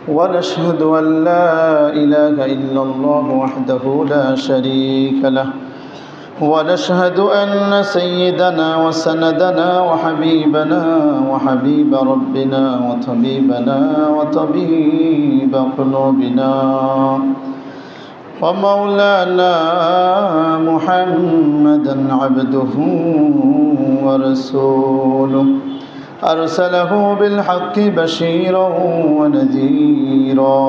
ونشهد أن لا إله إلا الله وحده لا شريك له ونشهد أن سيدنا وسندنا وحبيبنا وحبيب ربنا وطبيبنا وطبيب قلوبنا ومولانا محمدا عبده ورسوله أرسله بالحق بشيرا ونذيرا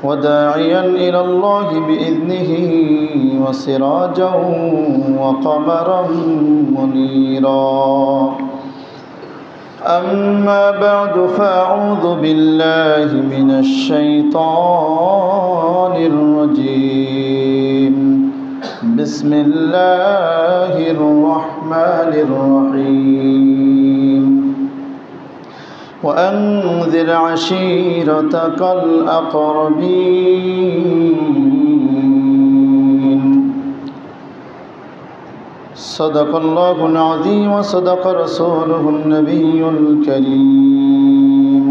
وداعيا إلى الله بإذنه وسراجا وقمرا منيرا أما بعد فأعوذ بالله من الشيطان الرجيم بسم الله الرحمن الرحيم وأنذر عشيرتك الأقربين صدق الله العظيم وصدق رسوله النبي الكريم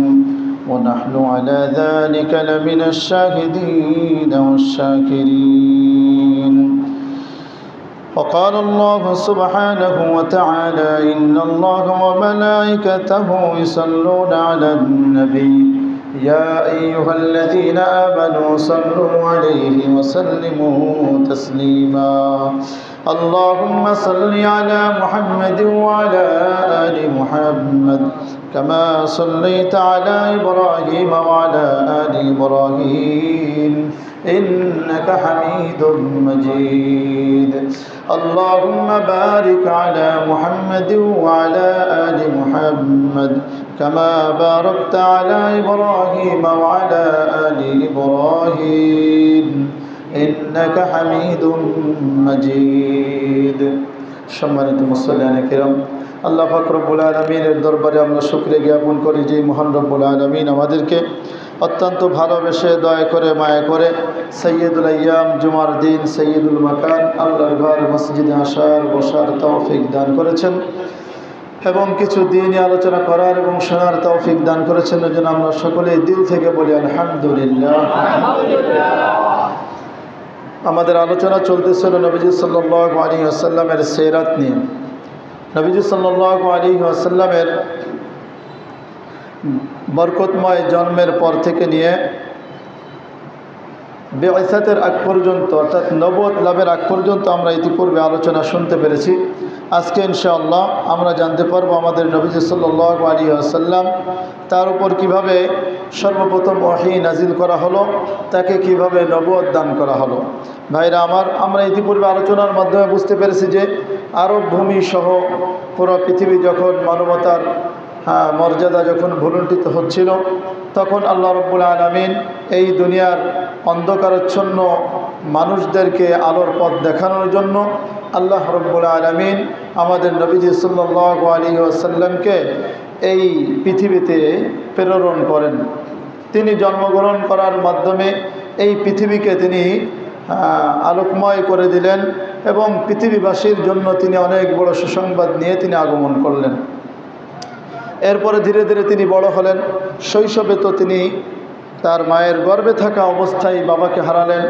ونحن على ذلك لمن الشاهدين والشاكرين وقال الله سبحانه وتعالى إن الله وملائكته يصلون على النبي يا أيها الذين آمنوا صلوا عليه وسلموا تسليما اللهم صل على محمد وعلى آل محمد كما صليت على إبراهيم وعلى آل إبراهيم إنك حميد مجيد اللهم بارك على محمد وعلى آل محمد كما باركت على إبراهيم وعلى آل إبراهيم إنك حميد مجيد সম্মানিত মুসল্লিয়ান কিরাম আল্লাহ পাক রব্বুল আলামিনের দরবারে আমরা শুকরিয়া জ্ঞাপন করি যে মহান রব্বুল আলামিন আমাদেরকে অত্যন্ত ভালোবেসে দয়া করে মায়া করে সৈয়দুল আইয়াম জুমার দিন সৈয়দুল মাকান আল্লাহর ঘর মসজিদে আসার বসার তৌফিক দান করেছেন এবং কিছু দিনই আলোচনা করার এবং শোনার তৌফিক দান করেছেন এজন্য আমরা সকলেই দিল থেকে বলি আলহামদুলিল্লাহ। আমাদের আলোচনা চলতেছিল নবীজি সাল্লাল্লাহু আলাইহি ওয়াসাল্লামের সিরাত নিয়ে। নবীজি সাল্লাল্লাহু আলাইহি ওয়াসাল্লামের বরকতময় জন্মের পর থেকে নিয়ে বিআসাতের আগ পর্যন্ত অর্থাৎ নবুয়ত লাভের আগ পর্যন্ত আমরা ইতিপূর্বে আলোচনা শুনতে পেরেছি। আজকে ইনশাআল্লাহ আমরা জানতে পারবো আমাদের নবীজি সাল্লাল্লাহু আলাইহি ওয়াসাল্লাম তার উপর কিভাবে সর্বপ্রথম ওহী নাজিল করা হলো, তাকে কিভাবে নবুয়ত দান করা হলো। ভাইরা আমার, আমরা ইতিপূর্বে আলোচনার মাধ্যমে বুঝতে পেরেছি যে আরব ভূমি সহ পুরো পৃথিবী যখন মানবতার মর্যাদা যখন ভুলুণ্ঠিত হচ্ছিল, তখন আল্লাহ রব্বুল আলামিন এই দুনিয়ার অন্ধকারাচ্ছন্ন মানুষদেরকে আলোর পথ দেখানোর জন্য আল্লাহ রব্বুল আলামিন আমাদের নবীজি সাল্লাল্লাহু আলাইহি ওয়াসাল্লামকে এই পৃথিবীতে প্রেরণ করেন। তিনি জন্মগ্রহণ করার মাধ্যমে এই পৃথিবীকে তিনি আলোকময় করে দিলেন এবং পৃথিবীবাসীর জন্য তিনি অনেক বড় সুসংবাদ নিয়ে তিনি আগমন করলেন। এরপরে ধীরে ধীরে তিনি বড় হলেন। শৈশবে তো তিনি তার মায়ের গর্ভে থাকা অবস্থায় বাবাকে হারালেন।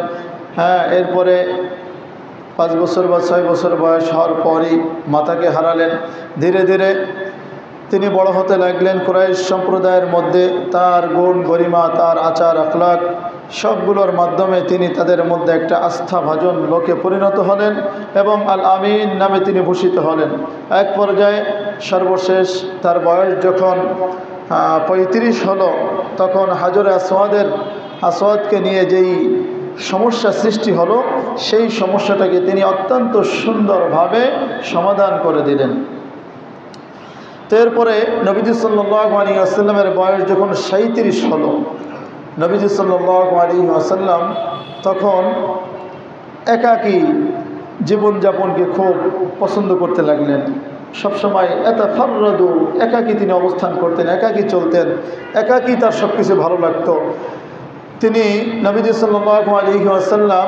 এরপরে 5 বছর বা 6 বছর বয়স হওয়ার পরই মাতাকে হারালেন। ধীরে ধীরে তিনি বড় হতে লাগলেন। কুরাইশ সম্প্রদায়ের মধ্যে তার গুণ গরিমা, তার আচার আখলাক সবগুলোর মাধ্যমে তিনি তাদের মধ্যে একটা আস্থাভাজন লোকে পরিণত হলেন এবং আল আমিন নামে তিনি ভূষিত হলেন। এক পর্যায়ে সর্বশেষ তার বয়স যখন 35 হলো, তখন হাজরে আসওয়াদকে নিয়ে যেই সমস্যা সৃষ্টি হলো, সেই সমস্যাটাকে তিনি অত্যন্ত সুন্দরভাবে সমাধান করে দিলেন। তো এরপরে নবীজি সাল্লাল্লাহু আলাইহি ওয়াসাল্লামের বয়স যখন 37 হলো, নবীজি সাল্লাল্লাহু আলাইহি ওয়াসাল্লাম তখন একাকী জীবনযাপনকে খুব পছন্দ করতে লাগলেন। সবসময় এতাফাররাদু, একাকী তিনি অবস্থান করতেন, একাকী চলতেন, একাকী তার সব কিছু ভালো লাগতো। তিনি নবীজি সাল্লাল্লাহু আলাইহি ওয়াসাল্লাম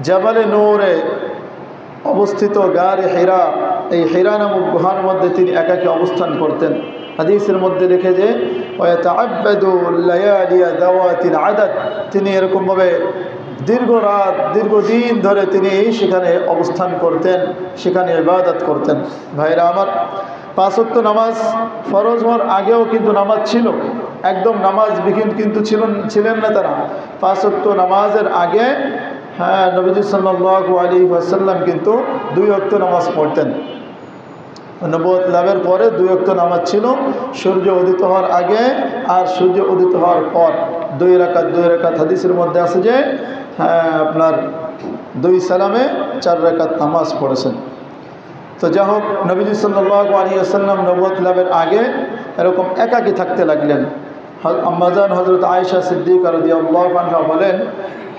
জাবালে নূরে অবস্থিত গারে হিরা, এই হিরা নামক গুহার মধ্যে তিনি একাকী অবস্থান করতেন। হাদিসের মধ্যে লিখে যে ওয়াতাআব্বাদু লায়ালিয়া দাওয়াতিল আদাদ, তিনি এরকমভাবে দীর্ঘ রাত দীর্ঘদিন ধরে তিনি সেখানে অবস্থান করতেন, সেখানে ইবাদত করতেন। ভাইরা আমার, 5 ওয়াক্ত নামাজ ফরজ হওয়ার আগেও কিন্তু নামাজ ছিল, একদম নামাজবিহীন কিন্তু ছিলেন না তারা। 5 ওয়াক্ত নামাজের আগে নবীজি সাল্লাল্লাহু আলাইহি ওয়াসাল্লাম কিন্তু 2 ওয়াক্ত নামাজ পড়তেন। নবুয়ত লাভের পরে 2 ওয়াক্ত নামাজ ছিল, সূর্য উদিত হওয়ার আগে আর সূর্য উদিত হওয়ার পর 2 রাকাত। হাদিসের মধ্যে আছে যে আপনার 2 সালামে 4 রাকাত নামাজ পড়েছেন। তো যাই হোক, নবীজি সাল্লাল্লাহু আলাইহি ওয়াসাল্লাম নবুয়ত লাভের আগে এরকম একাকী থাকতে লাগলেন। আম্মাজান হযরত আয়েশা সিদ্দিকা রাদিয়াল্লাহু আনহা বলেন,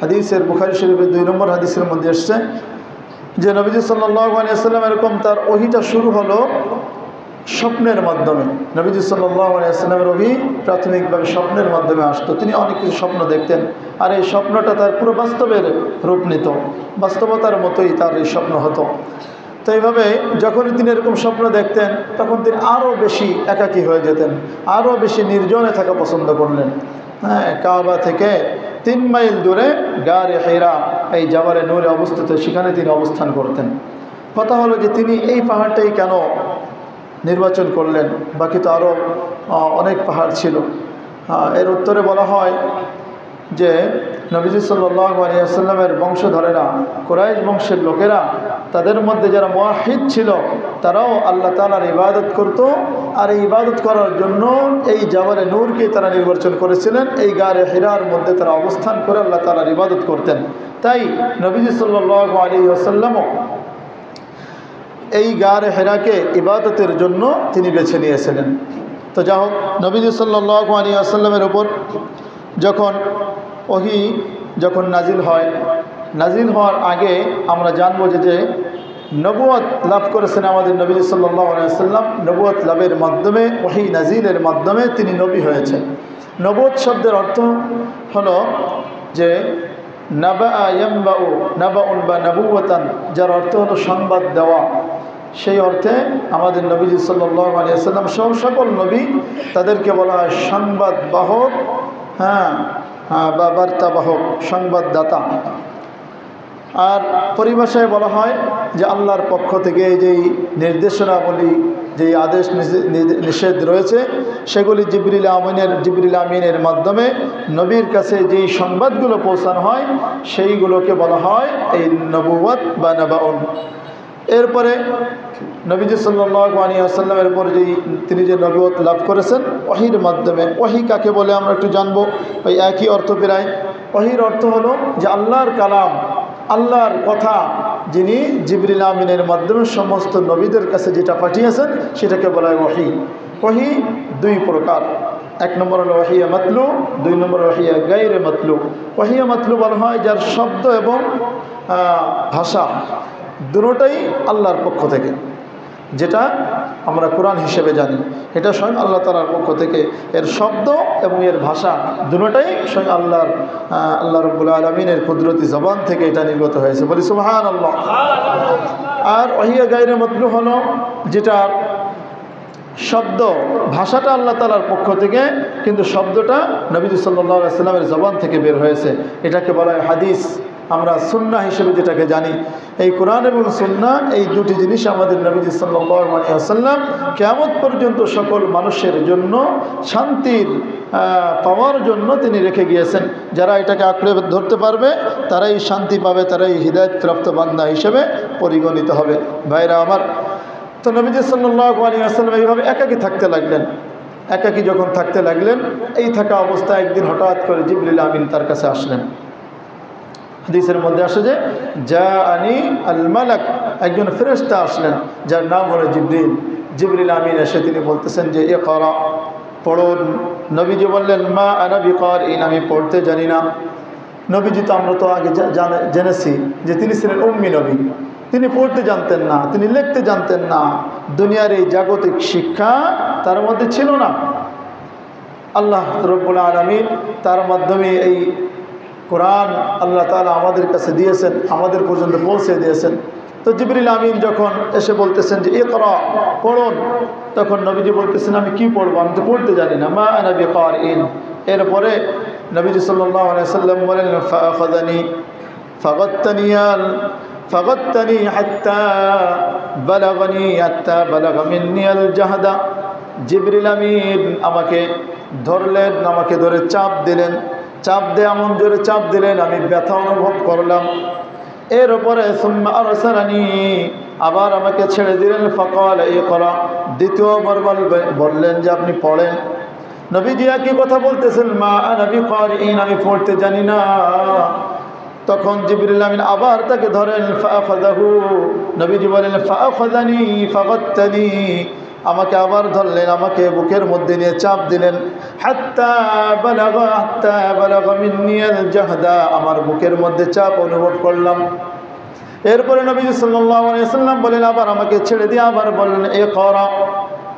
হাদিসের বুখারী শরীফের 2 নম্বর হাদিসের মধ্যে এসেছে যে নবীজি সাল্লাল্লাহু আলাইহি ওয়াসাল্লাম এরকম তার ওহীটা শুরু হলো স্বপ্নের মাধ্যমে। নবীজি সাল্লাল্লাহু আলাইহি ওয়াসাল্লামের ওহী প্রাথমিকভাবে স্বপ্নের মাধ্যমে আসতো। তিনি অনেক কিছু স্বপ্ন দেখতেন, আর এই স্বপ্নটা তার পুরো বাস্তবের রূপ নিত, বাস্তবতার মতোই তার এই স্বপ্ন হতো। তো এইভাবে যখনই তিনি এরকম স্বপ্ন দেখতেন তখন তিনি আরও বেশি একাকী হয়ে যেতেন, আরও বেশি নির্জনে থাকা পছন্দ করলেন। কাবা থেকে 3 মাইল দূরে গারে হিরা, এই জাবালে নূরে অবস্থিত, সেখানে তিনি অবস্থান করতেন। কথা হলো যে তিনি এই পাহাড়টাই কেন নির্বাচন করলেন, বাকি তো আরও অনেক পাহাড় ছিল। এর উত্তরে বলা হয় যে নবীজি সাল্লাল্লাহু আলাইহি ওয়াসাল্লামের বংশধরেরা, কুরাইশ বংশের লোকেরা, তাদের মধ্যে যারা মুওয়াহিদ ছিল তারাও আল্লাহ তাআলার ইবাদত করত, আর এই ইবাদত করার জন্য এই জাবালে নূরকে তারা নির্বাচন করেছিলেন। এই গারে হিরার মধ্যে তারা অবস্থান করে আল্লাহ তাআলার ইবাদত করতেন। তাই নবীজি সাল্লাল্লাহু আলাইহি ওয়াসাল্লামও এই গারে হিরাকে ইবাদতের জন্য তিনি বেছে নিয়েছিলেন। তো যাই হোক, নবীজি সাল্লাল্লাহু আলাইহি ওয়াসাল্লামের উপর যখন ওহী নাজিল হয়, নাজিল হওয়ার আগে আমরা জানবো যে নবুয়ত লাভ করেছেন আমাদের নবী সাল্লাল্লাহু আলাইহি ওয়াসাল্লাম। নবুয়ত লাভের মাধ্যমে, ওহী নাজিলের মাধ্যমে তিনি নবী হয়েছেন। নবুয়ত শব্দের অর্থ হলো যে নাবাআ ইয়ানবাউ, নাবাউন বা নবুওয়াতান, যার অর্থ হলো সংবাদ দেওয়া। সেই অর্থে আমাদের নবীজি সাল্লাল্লাহু আলাইহি ওয়াসাল্লাম সহ সকল নবী তাদেরকে বলা হয় সংবাদ বাহক, বা বার্তাবাহক, সংবাদদাতা। আর পরিভাষায় বলা হয় যে আল্লাহর পক্ষ থেকে যেই নির্দেশনাবলী, যেই আদেশ নিষেধ রয়েছে সেগুলি জিবরিল আমিনের মাধ্যমে নবীর কাছে যেই সংবাদগুলো পৌঁছানো হয় সেইগুলোকে বলা হয় এই নবুয়ত বা নাবাউন। এরপরে নবীজি সাল্লাল্লাহু আলাইহি ওয়াসাল্লামের উপর তিনি যে নবুয়ত লাভ করেছেন ওহীর মাধ্যমে। ওহী কাকে বলে আমরা একটু জানবো, ওই একই অর্থ প্রায়। ওহীর অর্থ হলো যে আল্লাহর কালাম, আল্লাহর কথা, যিনি জিবরিল আমিনের মাধ্যমে সমস্ত নবীদের কাছে যেটা পাঠিয়েছেন সেটাকে বলা হয় ওহী। ওহী 2 প্রকার, 1 নম্বর হলো ওহিয়া মাতলু, 2 নম্বর ওহিয়া গায়রে মাতলু। ওহিয়া মাতলু বলা হয় যার শব্দ এবং ভাষা দুটোটাই আল্লাহর পক্ষ থেকে, যেটা আমরা কোরআন হিসেবে জানি, এটা স্বয়ং আল্লাহ তাআলার পক্ষ থেকে। এর শব্দ এবং এর ভাষা দুটোটাই স্বয়ং আল্লাহ রাব্বুল আলামিনের কুদরতি জবান থেকে এটা নির্গত হয়েছে, বলি সুবহানাল্লাহ। আর ওহিয়া গায়রে মাতলু হলো যেটার শব্দ, ভাষাটা আল্লাহ তাআলার পক্ষ থেকে, কিন্তু শব্দটা নবীজি সাল্লাল্লাহু আলাইহি ওয়াসাল্লামের জবান থেকে বের হয়েছে। এটাকে বলা হয় হাদিস, আমরা সুন্নাহ হিসেবে যেটাকে জানি। এই কোরআন এবং সুন্নাহ, এই দুটি জিনিস আমাদের নবীজি সাল্লাল্লাহু আলাইহি ওয়াসাল্লাম কিয়ামত পর্যন্ত সকল মানুষের জন্য শান্তির পাওয়ার জন্য তিনি রেখে গিয়েছেন। যারা এটাকে আঁকড়ে ধরতে পারবে তারাই শান্তি পাবে, তারাই হিদায়াতপ্রাপ্ত বান্দা হিসেবে পরিগণিত হবে। ভাইরা আমার, তো নবীজি সাল্লাল্লাহু আলাইহি ওয়াসাল্লাম এইভাবে একাকী থাকতে লাগলেন। একাকী যখন থাকতে লাগলেন, এই থাকা অবস্থায় একদিন হঠাৎ করে জিবরিল আমিন তার কাছে আসলেন। হাদিসের মধ্যে আসে যে জাআনি আল মালাক, একজন ফেরেশতা আসলেন যার নাম হলো জিবরিল। জিবরিল আমিন এসে তিনি বলতেছেন যে ইকরা, পড়ো। নবীজি বললেন মা আনা বিকারিন, আমি পড়তে জানি না। নবীজি তো আমরা তো আগে জেনেছি যে তিনি ছিলেন উম্মি নবী, তিনি পড়তে জানতেন না, তিনি লিখতে জানতেন না। দুনিয়ার এই জাগতিক শিক্ষা তার মধ্যে ছিল না। আল্লাহ রাব্বুল আলামিন তার মাধ্যমে এই কোরআন আল্লাহ তাআলা আমাদের কাছে দিয়েছেন, আমাদের পর্যন্ত পৌঁছে দিয়েছেন। তো জিবরিল আমিন যখন এসে বলতেছেন যে ইকরা, পড়ুন, তখন নবীজি বলতেছেন আমি কি পড়বো, আমি তো পড়তে জানি না, মা আনা বিকারিন। এরপরে নবীজি সাল্লাল্লাহু আলাইহি সাল্লাম বলেন ফাআখাযানি ফাগাত্তানি হাত্তা বালাগা মিন্নিয়াল জাহদা। জিবরিল আমিন আমাকে ধরলেন, আমাকে ধরে চাপ দিলেন, চাপ দিয়ে এমন জোরে চাপ দিলেন আমি ব্যথা অনুভব করলাম। এর উপরে সুম্মা আরসালানি, আবার আমাকে ছেড়ে দিলেন। ফাকাল ইকরা, দ্বিতীয়বার বললেন যে আপনি পড়েন। নবীজি একই কথা বলতেছেন, মা আনা বিকারিন, আমি পড়তে জানি না। তখন জিবরিল আমিন আবার তাকে ধরেন, ফাআখাযাহু, নবীজি বলেন ফাআখাযানি ফাগাত্তানি, আমাকে আবার ধরলেন, আমাকে বুকের মধ্যে নিয়ে চাপ দিলেন। হাত্তা বালাগা মিন্নিয়াল জাহদা, আমার বুকের মধ্যে চাপ অনুভব করলাম। এরপরে নবী সাল্লাল্লাহু আলাইহি ওয়াসাল্লাম বলেন আবার আমাকে ছেড়ে দিয়ে আবার বললেন ইকরা,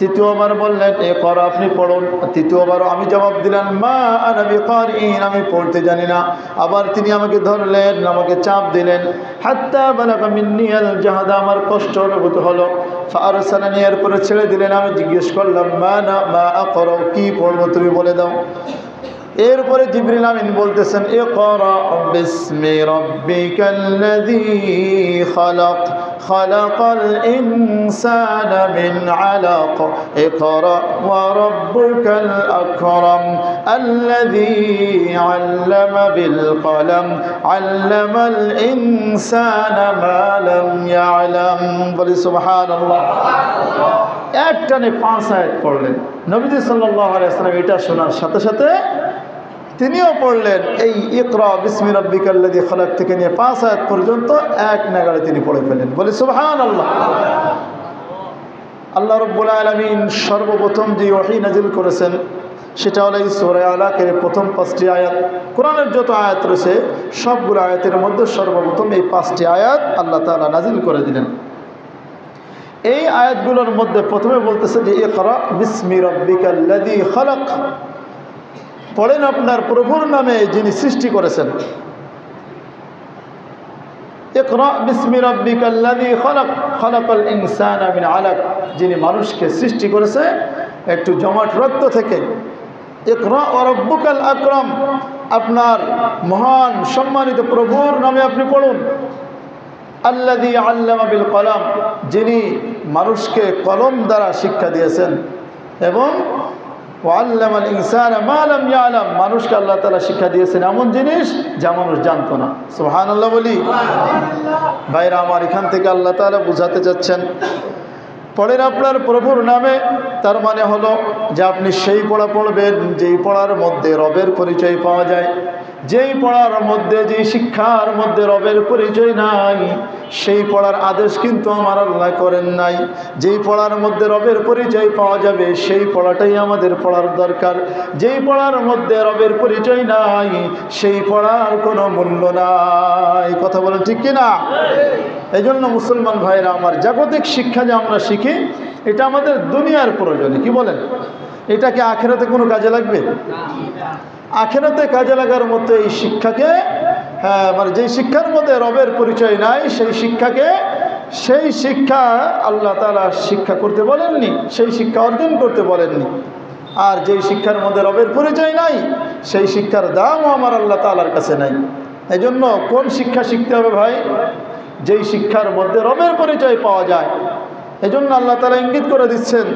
তৃতীয়বার বললেন ইকরা, আপনি পড়ুন। তৃতীয়বারও আমি জবাব দিলাম মা আনা বিকারিন, আমি পড়তে জানি না। আবার তিনি আমাকে ধরলেন, আমাকে চাপ দিলেন। হাত্তা বালাগা মিন্নিয়াল জাহদা, আমার কষ্ট অনুভূত হলো। ফাআরসালানি, এরপরে ছেড়ে দিলেন। আমি জিজ্ঞেস করলাম মা আকরা, কি পড়বো তুমি বলে দাও। এরপরে জিবরিল আমিন বলতেছেন ইকরা বিসমি রাব্বিকাল্লাযী খালাক খালাকাল ইনসানা মিন আলাক ইকরা ওয়া রাব্বুকাল আকরাম আল্লাযী আল্লামা বিল কলম আল্লামাল ইনসানা মা লাম ইয়ালাম। বলি সুবহানাল্লাহ। একটানে 5 আয়াত পড়লেন নবীজি সাল্লাল্লাহু আলাইহি ওয়াসাল্লাম। এটা শোনার সাথে সাথে তিনিও পড়লেন এই ইকরা বিসমি রাব্বিকাল্লাযী খালাক থেকে নিয়ে 5 আয়াত পর্যন্ত এক নাগাড়ে তিনি পড়ে ফেলেন। বলি সুবহানাল্লাহ। আল্লাহ রাব্বুল আলামিন সর্বপ্রথম যে ওহী নাজিল করেছেন সেটা হলো এই সূরা আলাকের প্রথম 5টি আয়াত। কোরআনের যত আয়াত রয়েছে সবগুলো আয়াতের মধ্যে সর্বপ্রথম এই 5টি আয়াত আল্লাহ তাআলা নাজিল করে দিলেন। এই আয়াতগুলোর মধ্যে প্রথমে বলতেছে যে ইকরা বিসমি রাব্বিকাল্লাযী খালাক, পড়েন আপনার প্রভুর নামে যিনি সৃষ্টি করেছেন। ইকরা বিসমি রাব্বিকাল্লাযী খালাক খালাকাল ইনসানা মিন আলাক, যিনি মানুষকে সৃষ্টি করেছে একটু জমাট রক্ত থেকে। ইকরা ওয়া রাব্বুকাল আকরাম, আপনার মহান সম্মানিত প্রভুর নামে আপনি পড়ুন। আল্লাযী আল্লামা বিল কলম, যিনি মানুষকে কলম দ্বারা শিক্ষা দিয়েছেন। এবং ওয়াল্লামাল ইনসানা মা লাম ইয়ালাম, মানুষকে আল্লাহ তাআলা শিক্ষা দিয়েছেন এমন জিনিস যা মানুষ জানতো না। সুবহানাল্লাহ বলি। ভাইরা আমার, এখান থেকে আল্লাহ তাআলা বুঝাতে চাচ্ছেন পড়েন আপনার প্রভুর নামে। তার মানে হলো যে আপনি সেই পড়া পড়বেন যেই পড়ার মধ্যে রবের পরিচয় পাওয়া যায়, যেই পড়ার মধ্যে, যেই শিক্ষার মধ্যে রবের পরিচয় নাই সেই পড়ার আদেশ কিন্তু আমার আল্লাহ করেন নাই। যেই পড়ার মধ্যে রবের পরিচয় পাওয়া যাবে সেই পড়াটাই আমাদের পড়ার দরকার। যেই পড়ার মধ্যে রবের পরিচয় নাই সেই পড়ার কোনো মূল্য নাই। কথা বলেন ঠিক কিনা? এই জন্য মুসলমান ভাইরা আমার, জাগতিক শিক্ষা যে আমরা শিখি এটা আমাদের দুনিয়ার প্রয়োজনে। কি বলেন? এটা কি আখিরাতে কোনো কাজে লাগবে? আখিরাতে কাজে লাগার মতো এই শিক্ষাকে, মানে যেই শিক্ষার মধ্যে রবের পরিচয় নাই সেই শিক্ষা আল্লাহ তাআলা শিক্ষা করতে বলেননি, সেই শিক্ষা অর্জন করতে বলেননি। আর যেই শিক্ষার মধ্যে রবের পরিচয় নাই সেই শিক্ষার দামও আমার আল্লাহ তাআলার কাছে নাই। এই জন্য কোন শিক্ষা শিখতে হবে ভাই? যেই শিক্ষার মধ্যে রবের পরিচয় পাওয়া যায়। এই জন্য আল্লাহ তাআলা ইঙ্গিত করে দিচ্ছেন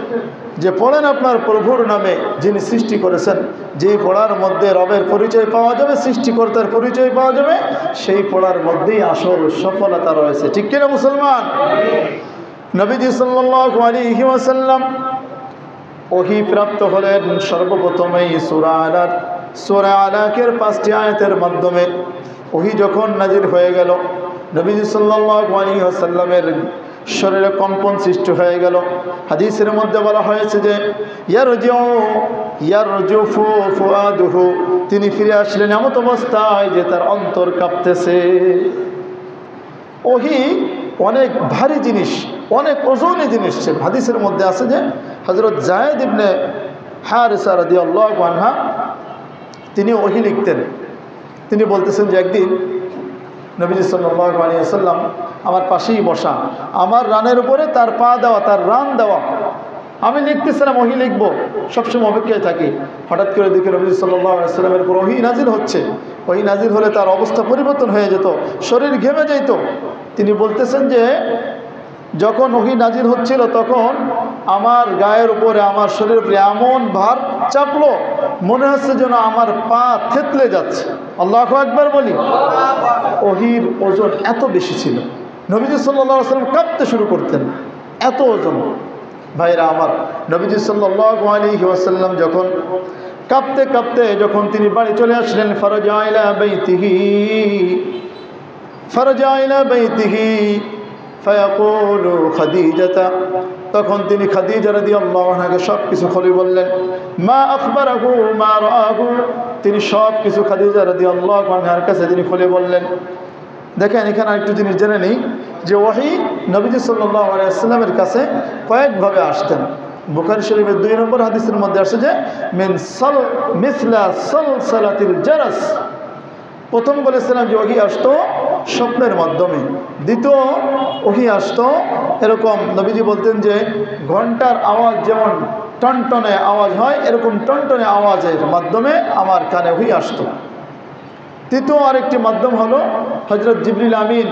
যে পড়েন আপনার প্রভুর নামে যিনি সৃষ্টি করেছেন। যেই পড়ার মধ্যে রবের পরিচয় পাওয়া যাবে, সৃষ্টিকর্তার পরিচয় পাওয়া যাবে, সেই পড়ার মধ্যেই আসল সফলতা রয়েছে। ঠিক কিনা মুসলমান? নবীজি সাল্লাল্লাহু আলাইহি ওয়াসাল্লাম ওহী প্রাপ্ত হলেন সর্বপ্রথম এই সূরা আলাকের 5টি আয়াতের মাধ্যমে। ওহী যখন নাজিল হয়ে গেল নবীজি সাল্লাল্লাহু আলাইহি ওয়াসাল্লামের শরীরে কম্পন সৃষ্টি হয়ে গেল। হাদিসের মধ্যে বলা হয়েছে যে ইয়ারজুফু ফুআদুহু, তিনি ফিরে আসলেন এমন অবস্থায় যে তার অন্তর কাঁপতেছে। ওহী অনেক ভারী জিনিস, অনেক ওজনী জিনিস। হাদিসের মধ্যে আছে যে হযরত যায়েদ ইবনে হারিসা রাদিয়াল্লাহু আনহা তিনি ওহী লিখতেন। তিনি বলতেছেন যে একদিন নবীজি সাল্লাল্লাহু আলাইহি ওয়াসাল্লাম আমার পাশেই বসা, আমার রানের উপরে তার পা দেওয়া, তার রান দেওয়া। আমি লিখতেছিলাম, ওহি লিখবো, সবসময় অপেক্ষায় থাকি। হঠাৎ করে দেখি নবী সাল্লাল্লাহু আলাইহি ওয়াসাল্লামের উপর ওহি নাজিল হচ্ছে। ওহি নাজিল হলে তার অবস্থা পরিবর্তন হয়ে যেত, শরীর ঘেমে যেত। তিনি বলতেছেন যে যখন ওহি নাজিল হচ্ছিল তখন আমার গায়ের উপরে, আমার শরীরের উপরে এমন ভার চাপলো, মনে হচ্ছে যেন আমার পা থেতলে যাচ্ছে। আল্লাহু আকবার বলি। ওহির ওজন এত বেশি ছিল, নবীজি সাল্লাল্লাহু আলাইহি ওয়াসাল্লাম কাঁপতে শুরু করতেন, এত ওজন। ভাইরা আমার, নবীজি সাল্লাল্লাহু আলাইহি ওয়াসাল্লাম যখন কাঁপতে কাঁপতে যখন তিনি বাড়ি চলে আসলেন, ফারাজা ইলা বাইতিহি ফায়াকুলু খাদিজাতা, তখন তিনি খাদিজা রাদিয়াল্লাহু আনহাকে সব কিছু খুলে বললেন। মা আখবারাহু মা রাআহু, তিনি সব কিছু খাদিজা রাদিয়াল্লাহু আনহার কাছে তিনি খুলে বললেন। দেখেন এখানে আরেকটু জিনিস জেনে নিই যে ওহী নবীজি সাল্লাল্লাহু আলাইহি ওয়াসাল্লামের কাছে কয়েকভাবে আসতেন। বুখারী শরীফের 2 নম্বর হাদিসের মধ্যে আসছে যে মিসলা সালসালাতিল জারাস। প্রথম বলেছিলাম যে ওহী আসতো স্বপ্নের মাধ্যমে, দ্বিতীয় ওহী আসতো এরকম, নবীজি বলতেন যে ঘন্টার আওয়াজ যেমন টনটনে আওয়াজ হয়, এরকম টনটনে আওয়াজের মাধ্যমে আমার কানে ওহী আসতো। তৃতীয় আরেকটি মাধ্যম হলো হযরত জিবরিল আমিন,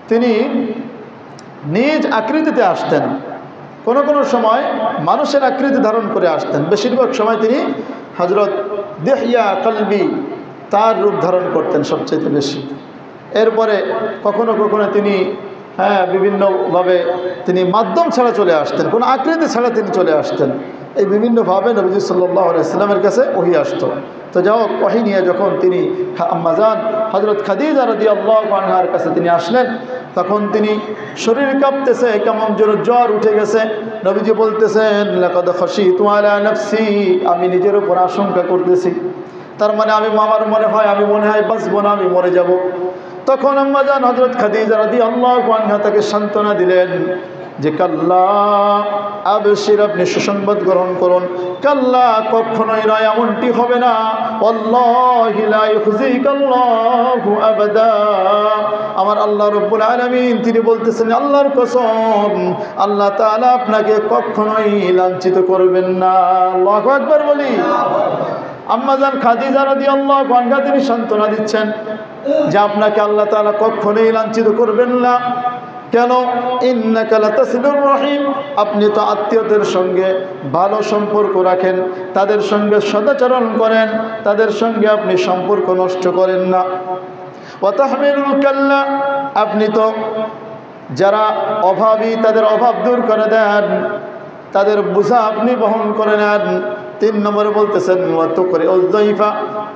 তিনি নিজ আকৃতিতে আসতেন, কোনো কোনো সময় মানুষের আকৃতি ধারণ করে আসতেন। বেশিরভাগ সময় তিনি হযরত দিহইয়া কলবি তার রূপ ধারণ করতেন সবচেয়ে বেশি। এরপরে কখনো কখনো তিনি বিভিন্নভাবে তিনি মাধ্যম ছাড়া চলে আসতেন, কোনো আকৃতি ছাড়া তিনি চলে আসতেন। এই বিভিন্নভাবে নবী সাল্লাল্লাহু আলাইহি ওয়াসাল্লামের কাছে ওহী আসতো। তো যাও, ওহী নিয়ে যখন তিনি আম্মাজান হযরত খাদিজা রাদিয়াল্লাহু আনহার কাছে তিনি আসলেন, তখন তিনি শরীর কাঁপতেছে, কেমন যেন জ্বর উঠে গেছে। নবীজি বলতেছেন লাকাদ খাশিতু আলা নাফসি, আমি নিজের উপর আশঙ্কা করতেছি। তার মানে আমার মনে হয় বাঁচবো না, আমি মরে যাব। তখন আম্মাজান হযরত খাদিজা রাদিয়াল্লাহু আনহা তাকে সান্ত্বনা দিলেন যে কাল্লা আবশির, আপনি সুসংবাদ গ্রহণ করুন, কাল্লা কখনোই নয়, এমনটি হবে না। ওয়াল্লাহি লা ইউখজিকাল্লাহু আবাদা, আমার আল্লাহ রাব্বুল আলামিন তিনি বলতেছেন, আল্লাহর কসম, আল্লাহ তাআলা আপনাকে কখনোই লাঞ্ছিত করবেন না। আল্লাহু আকবার বলি। আম্মাজান খাদিজা রাদিয়াল্লাহু আনহা তিনি সান্ত্বনা দিচ্ছেন যে আপনাকে আল্লাহ তাআলা কখনোই লাঞ্ছিত করবেন না। কেন? ইন্নাকা লাতাসিলুর রহিম, আপনি তো আত্মীয়দের সঙ্গে ভালো সম্পর্ক রাখেন, তাদের সঙ্গে সদাচরণ করেন, তাদের সঙ্গে আপনি সম্পর্ক নষ্ট করেন না। ওয়া তাহমিলুল কাল্লা, আপনি তো যারা অভাবী তাদের অভাব দূর করে দেন, তাদের বোঝা আপনি বহন করে নেন। 3 নম্বরে বলতেছেন ওয়া তুকরিউল যায়ফা,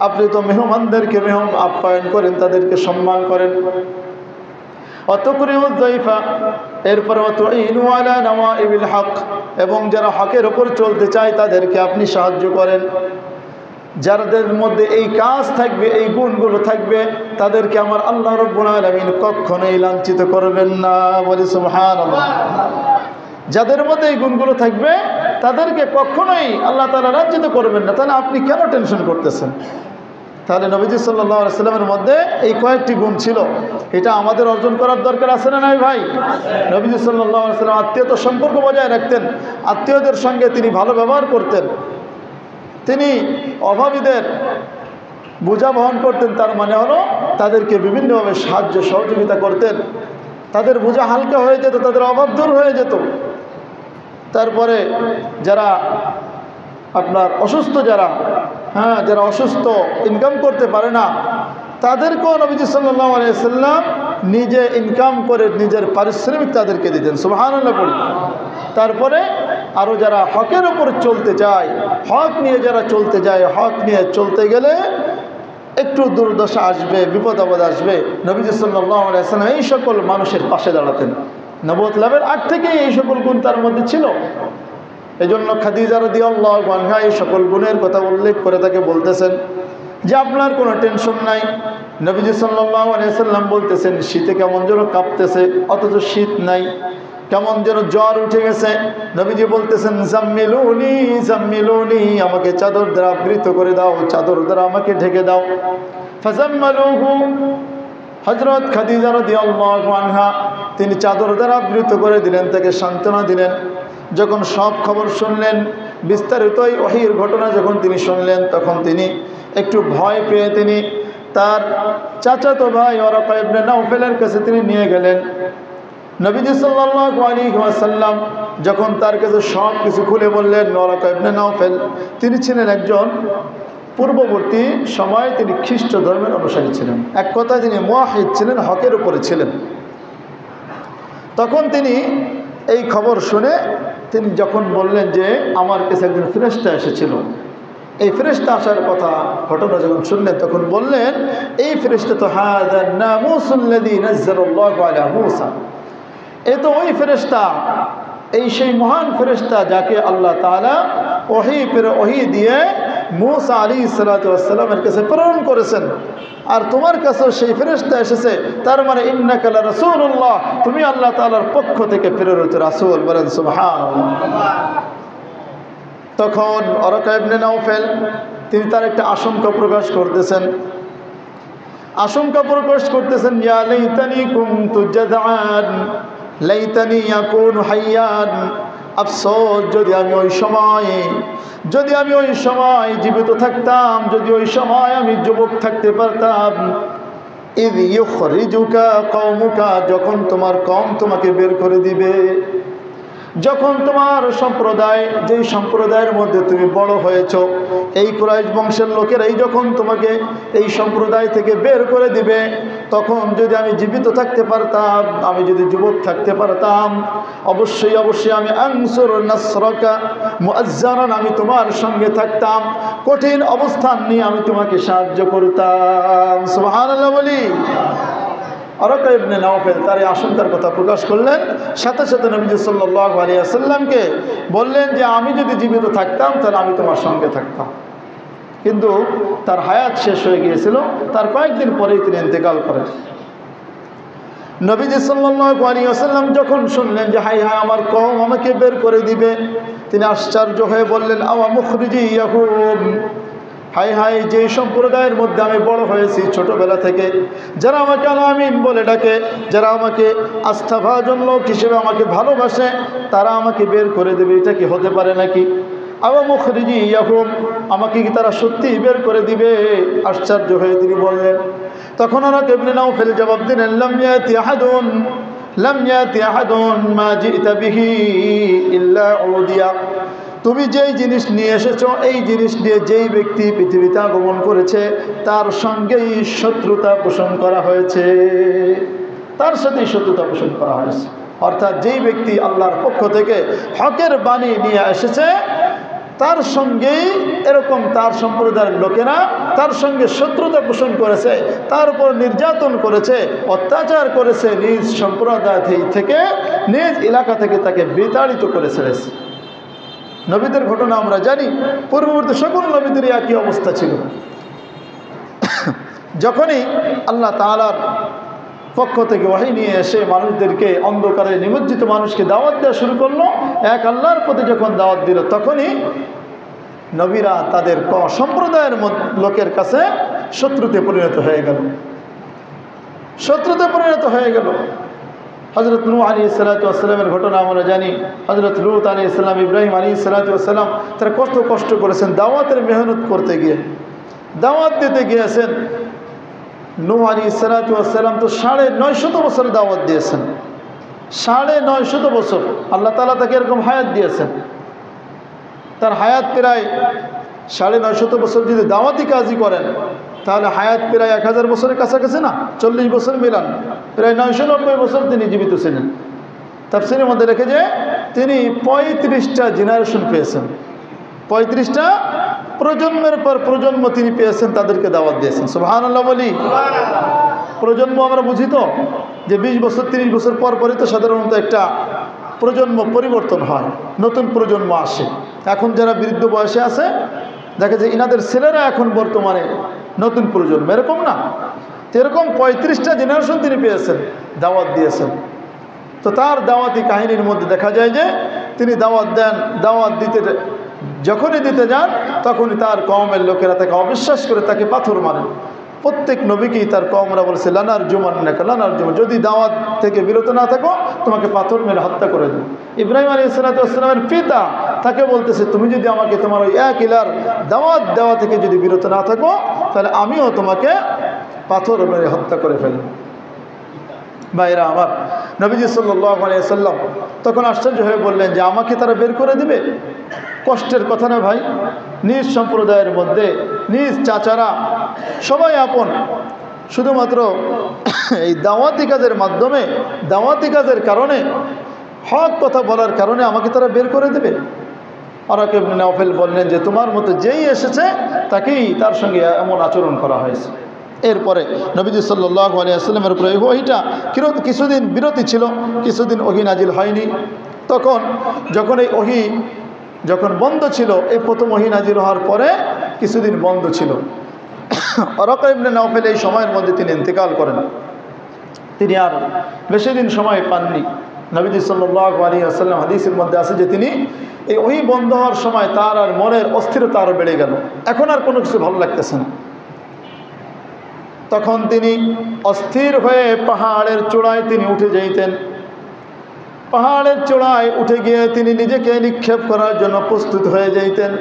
আপনি তো মেহমানদেরকে আপ্যায়ন করেন, তাদেরকে সম্মান করেন। অতকরিউল যায়ফা, এরপরে ওয়াতুইনু আলা নওয়াইবিল হক, এবং যারা হকের উপর চলতে চায় তাদেরকে আপনি সাহায্য করেন। যাদের মধ্যে এই কাজ থাকবে, এই গুণগুলো থাকবে, তাদেরকে আমার আল্লাহ রাব্বুল আলামিন কখনোই লাঞ্ছিত করবেন না। বলি সুবহানাল্লাহ। যাদের মধ্যে এই গুণগুলো থাকবে তাদেরকে কখনোই আল্লাহ তাআলা লাঞ্ছিত করবেন না। তাহলে আপনি কেন টেনশন করতেছেন? তাহলে নবীজি সাল্লাল্লাহু আলাইহি ওয়াসাল্লামের মধ্যে এই কয়েকটি গুণ ছিল, এটা আমাদের অর্জন করার দরকার আছে না নাই ভাই? নবীজি সাল্লাল্লাহু আলাইহি ওয়াসাল্লাম আত্মীয়তার সম্পর্ক বজায় রাখতেন, আত্মীয়দের সঙ্গে তিনি ভালো ব্যবহার করতেন, তিনি অভাবীদের বোঝা বহন করতেন। তার মানে হলো তাদেরকে বিভিন্নভাবে সাহায্য সহযোগিতা করতেন, তাদের বোঝা হালকা হয়ে যেত, তাদের অভাব দূর হয়ে যেত। তারপরে যারা আপনার অসুস্থ, যারা অসুস্থ, ইনকাম করতে পারে না, তাদেরকেও নবীজি সাল্লাল্লাহু আলাইহি ওয়াসাল্লাম নিজে ইনকাম করে নিজের পারিশ্রমিক তাদেরকে দিতেন। সুবহানাল্লাহ পড়ি। তারপরে আরও যারা হকের উপর চলতে চায়, হক নিয়ে যারা চলতে যায়, হক নিয়ে চলতে গেলে একটু দুর্দশা আসবে, বিপদ আপদ আসবে, নবীজি সাল্লাল্লাহু আলাইহি ওয়াসাল্লাম এই সকল মানুষের পাশে দাঁড়াতেন। নবুয়ত লাভের আগ থেকেই এই সকল গুণ তার মধ্যে ছিল। এই জন্য খাদিজা রাদিয়াল্লাহু আনহা এই সকল গুণের কথা উল্লেখ করে তাকে বলতেছেন যে আপনার কোনো টেনশন নাই। নবীজি সাল্লাল্লাহু আলাইহি ওয়াসাল্লাম বলতেছেন শীতে কেমন যেন কাঁপতেছে, অথচ শীত নাই, কেমন যেন জ্বর উঠে গেছে। নবীজি বলতেছেন জাম্মিলুনি জাম্মিলুনি, আমাকে চাদর দ্বারা আবৃত করে দাও, চাদর দ্বারা আমাকে ঢেকে দাও। ফাজাম্মালুহু, হযরত খাদিজা রাদিয়াল্লাহু আনহা তিনি চাদর দ্বারা আবৃত করে দিলেন, তাকে সান্ত্বনা দিলেন। যখন সব খবর শুনলেন, বিস্তারিত এই ওহীর ঘটনা যখন তিনি শুনলেন, তখন তিনি একটু ভয় পেয়ে তিনি তার চাচাতো ভাই ওয়ারাকা ইবনে নাওফেলের কাছে তিনি নিয়ে গেলেন। নবীজি সাল্লাল্লাহু আলাইহি ওয়াসাল্লাম যখন তার কাছে সব কিছু খুলে বললেন, ওয়ারাকা ইবনে নাওফেল তিনি ছিলেন একজন পূর্ববর্তী সময় তিনি খ্রিস্ট ধর্মের অনুসারী ছিলেন, এক কথায় তিনি মুওয়াহিদ ছিলেন, হকের উপরে ছিলেন। তখন তিনি এই খবর শুনে তিনি যখন বললেন যে আমার কাছে একজন ফেরেশতা এসেছিল, এই ফেরেশতা আসার কথা ঘটনা যখন শুনলেন, তখন বললেন এই ফেরেশতা তো হাযা নামুসুল্লাযী নাযালাল্লাহু আলা মূসা, এ তো ওই ফেরেশতা, এই সেই মহান ফেরেশতা যাকে আল্লাহ তাআলা ওহী দিয়ে মূসা আলাইহিস সালাতু ওয়াস সালামের কাছে প্রেরণ করেছেন, আর তোমার কাছেও সেই ফেরেশতা এসেছে। তার মানে ইন্নাকা লা রাসূলুল্লাহ, তুমি আল্লাহ তাআলার পক্ষ থেকে প্রেরিত রাসূল। বলেন সুবহানাল্লাহ। তখন ওয়ারাকা ইবনে নাওফেল তিনি তার একটা আশঙ্কা প্রকাশ করতেছেন, ইয়া লাইতানি কুনতু জাযআন লাইতানি ইয়াকুনু হাইয়ান, আফসোস যদি আমি ওই সময় জীবিত থাকতাম, যদি ওই সময় আমি যুবক থাকতে পারতাম। ইয ইউখরিজুকা কওমুকা, যখন তোমার কওম তোমাকে বের করে দিবে, যখন তোমার সম্প্রদায়, যেই সম্প্রদায়ের মধ্যে তুমি বড় হয়েছ, এই কুরাইশ বংশের লোকেরাই যখন তোমাকে এই সম্প্রদায় থেকে বের করে দিবে, তখন যদি আমি জীবিত থাকতে পারতাম, আমি যদি যুবক থাকতে পারতাম, অবশ্যই আমি আনসুর নাসরাকা মুআজ্জারান, আমি তোমার সঙ্গে থাকতাম, কঠিন অবস্থান নিয়ে আমি তোমাকে সাহায্য করতাম। সুবহানাল্লাহ বলি। ওয়ারাকা ইবনে নাওফেল তার এই আশঙ্কার কথা প্রকাশ করলেন, সাথে সাথে নবীজি সাল্লাল্লাহু আলাইহি ওয়াসাল্লামকে বললেন যে আমি যদি জীবিত থাকতাম তাহলে আমি তোমার সঙ্গে থাকতাম। কিন্তু তার হায়াত শেষ হয়ে গিয়েছিল, তার কয়েকদিন পরেই তিনি ইন্তেকাল করেন। নবীজি সাল্লাল্লাহু আলাইহি ওয়াসাল্লাম যখন শুনলেন যে হায় হায় আমার কওম আমাকে বের করে দিবে, তিনি আশ্চর্য হয়ে বললেন আওয়া মুখরিজিয়াহুম, হায় হায় যে সম্প্রদায়ের মধ্যে আমি বড় হয়েছি ছোটবেলা থেকে, যারা আমাকে আল আমিন বলে ডাকে, যারা আমাকে আস্থাভাজন লোক হিসেবে আমাকে ভালোবাসে, তারা আমাকে বের করে দেবে, এটা কি হতে পারে নাকি? আওয়া মুখরিজিয়াহুম, আমাকে কি তারা সত্যিই বের করে দিবে? আশ্চর্য হয়ে তিনি বললেন। তখন ওয়ারাকা ইবনে নাওফেল জবাব দিলেন লাম ইয়াতি আহাদুন মা জিতা বিহি ইল্লা উদিয়া, তুমি যেই জিনিস নিয়ে এসেছো, এই জিনিস নিয়ে যেই ব্যক্তি পৃথিবীতে আগমন করেছে তার সঙ্গেই শত্রুতা পোষণ করা হয়েছে, তার সাথেই শত্রুতা পোষণ করা হয়েছে। অর্থাৎ যেই ব্যক্তি আল্লাহর পক্ষ থেকে হকের বাণী নিয়ে এসেছে, তার সঙ্গেই এরকম তার সম্প্রদায়ের লোকেরা তার সঙ্গে শত্রুতা পোষণ করেছে, তার উপর নির্যাতন করেছে, অত্যাচার করেছে, নিজ সম্প্রদায় থেকে, নিজ এলাকা থেকে তাকে বিতাড়িত করে ছেড়েছে। নবীদের ঘটনা আমরা জানি, পূর্ববর্তী সকল নবীদেরই একই অবস্থা ছিল। যখনই আল্লাহ তাআলার পক্ষ থেকে ওহী নিয়ে এসে মানুষদেরকে, অন্ধকারে নিমজ্জিত মানুষকে দাওয়াত দেওয়া শুরু করলো, এক আল্লাহর প্রতি যখন দাওয়াত দিল, তখনই নবীরা তাদের সম্প্রদায়ের লোকের কাছে শত্রুতে পরিণত হয়ে গেল। হযরত নূহ আলাইহিস সালাতু ওয়াস সালামের ঘটনা আমরা জানি। হযরত লূত আলাইহিস সালাম, ইব্রাহিম আলাইহিস সালাতু ওয়াস সালাম, তারা কষ্ট করেছেন দাওয়াতের মেহনত করতে গিয়ে, দাওয়াত দিতে গিয়েছেন। নূহ আলাইহিস সালাতু ওয়াস সালাম তো 950 বছর দাওয়াত দিয়েছেন, 950 বছর আল্লাহ তাআলা তাকে এরকম হায়াত দিয়েছেন। তার হায়াত প্রায় 950 বছর যদি দাওয়াতি কাজই করেন, তাহলে হায়াত প্রায় 1000 বছরের কাছাকাছি না, 40 বছর মিলান, প্রায় 990 বছর তিনি জীবিত ছিলেন। তাফসীরের মধ্যে রেখে যে তিনি 35টা জেনারেশন পেয়েছেন, 35টা প্রজন্মের পর প্রজন্ম তিনি পেয়েছেন, তাদেরকে দাওয়াত দিয়েছেন। সুবহানাল্লাহ বলি। প্রজন্ম আমরা বুঝি তো যে 20 বছর 30 বছর পর পরই তো সাধারণত একটা প্রজন্ম পরিবর্তন হয়, নতুন প্রজন্ম আসে। এখন যারা বৃদ্ধ বয়সে আছে, দেখা যায় ইনাদের ছেলেরা এখন বর্তমানে নতুন প্রজন্ম, এরকম না? এরকম 35টা জেনারেশন তিনি পেয়েছেন, দাওয়াত দিয়েছেন। তো তার দাওয়াতি কাহিনীর মধ্যে দেখা যায় যে তিনি দাওয়াত দেন, দাওয়াত যখনই দিতে যান, তখনই তার কওমের লোকেরা তাকে অবিশ্বাস করে তাকে পাথর মারেন। প্রত্যেক নবীকেই তার কওমরা বলছে লানার জুমান্নাকা লানার জুমান, যদি দাওয়াত থেকে বিরত না থাকো তোমাকে পাথর মেরে হত্যা করে দেব। ইব্রাহিম আলাইহিস সালামের পিতা তাকে বলতেছে তুমি যদি আমাকে তোমার ওই এক ইলার দাওয়াত দেওয়া থেকে যদি বিরত না থাকো তাহলে আমিও তোমাকে পাথর মেরে হত্যা করে ফেলব। ভাইরা আমার, নবীজি সাল্লাল্লাহু আলাইহি ওয়াসাল্লাম তখন আশ্চর্য হয়ে বললেন যে আমাকে তারা বের করে দিবে? কষ্টের কথা না ভাই, নিজ সম্প্রদায়ের মধ্যে নিজ চাচারা সবাই আপন, শুধুমাত্র এই দাওয়াতি কাজের মাধ্যমে দাওয়াতি কাজের কারণে হক কথা বলার কারণে আমাকে তারা বের করে দেবে। ওরাকা ইবনে নাওফেল বললেন যে তোমার মতো যেই এসেছে তাকেই তার সঙ্গে এমন আচরণ করা হয়েছে। এরপরে নবীজি সাল্লাল্লাহু আলাইহি ওয়াসাল্লামের উপরে ওহীটা কিছুদিন বিরতি ছিল, কিছুদিন ওহী নাজিল হয়নি। তখন যখন এই ওহী যখন বন্ধ ছিল, এই প্রথম ওহী নাজিল হওয়ার পরে কিছুদিন বন্ধ ছিল। ওরাকা ইবনে নাওফেল এই সময়ের মধ্যে তিনি ইন্তেকাল করেন। তিনি আর বেশি দিন সময় পাননি। নবীজি সাল্লাল্লাহু আলাইহি ওয়াসাল্লাম হাদিসের মধ্যে আছে যে তিনি এই ওহী বন্ধ হওয়ার সময় তার আর মনের অস্থিরতা আরও বেড়ে গেল, এখন আর কোনো কিছু ভালো লাগতেছে না। তখন তিনি অস্থির হয়ে পাহাড়ের চূড়ায় তিনি উঠে যাইতেন। পাহাড়ের চূড়ায় উঠে গিয়ে তিনি নিজেকে নিক্ষেপ করার জন্য প্রস্তুত হয়ে যাইতেন।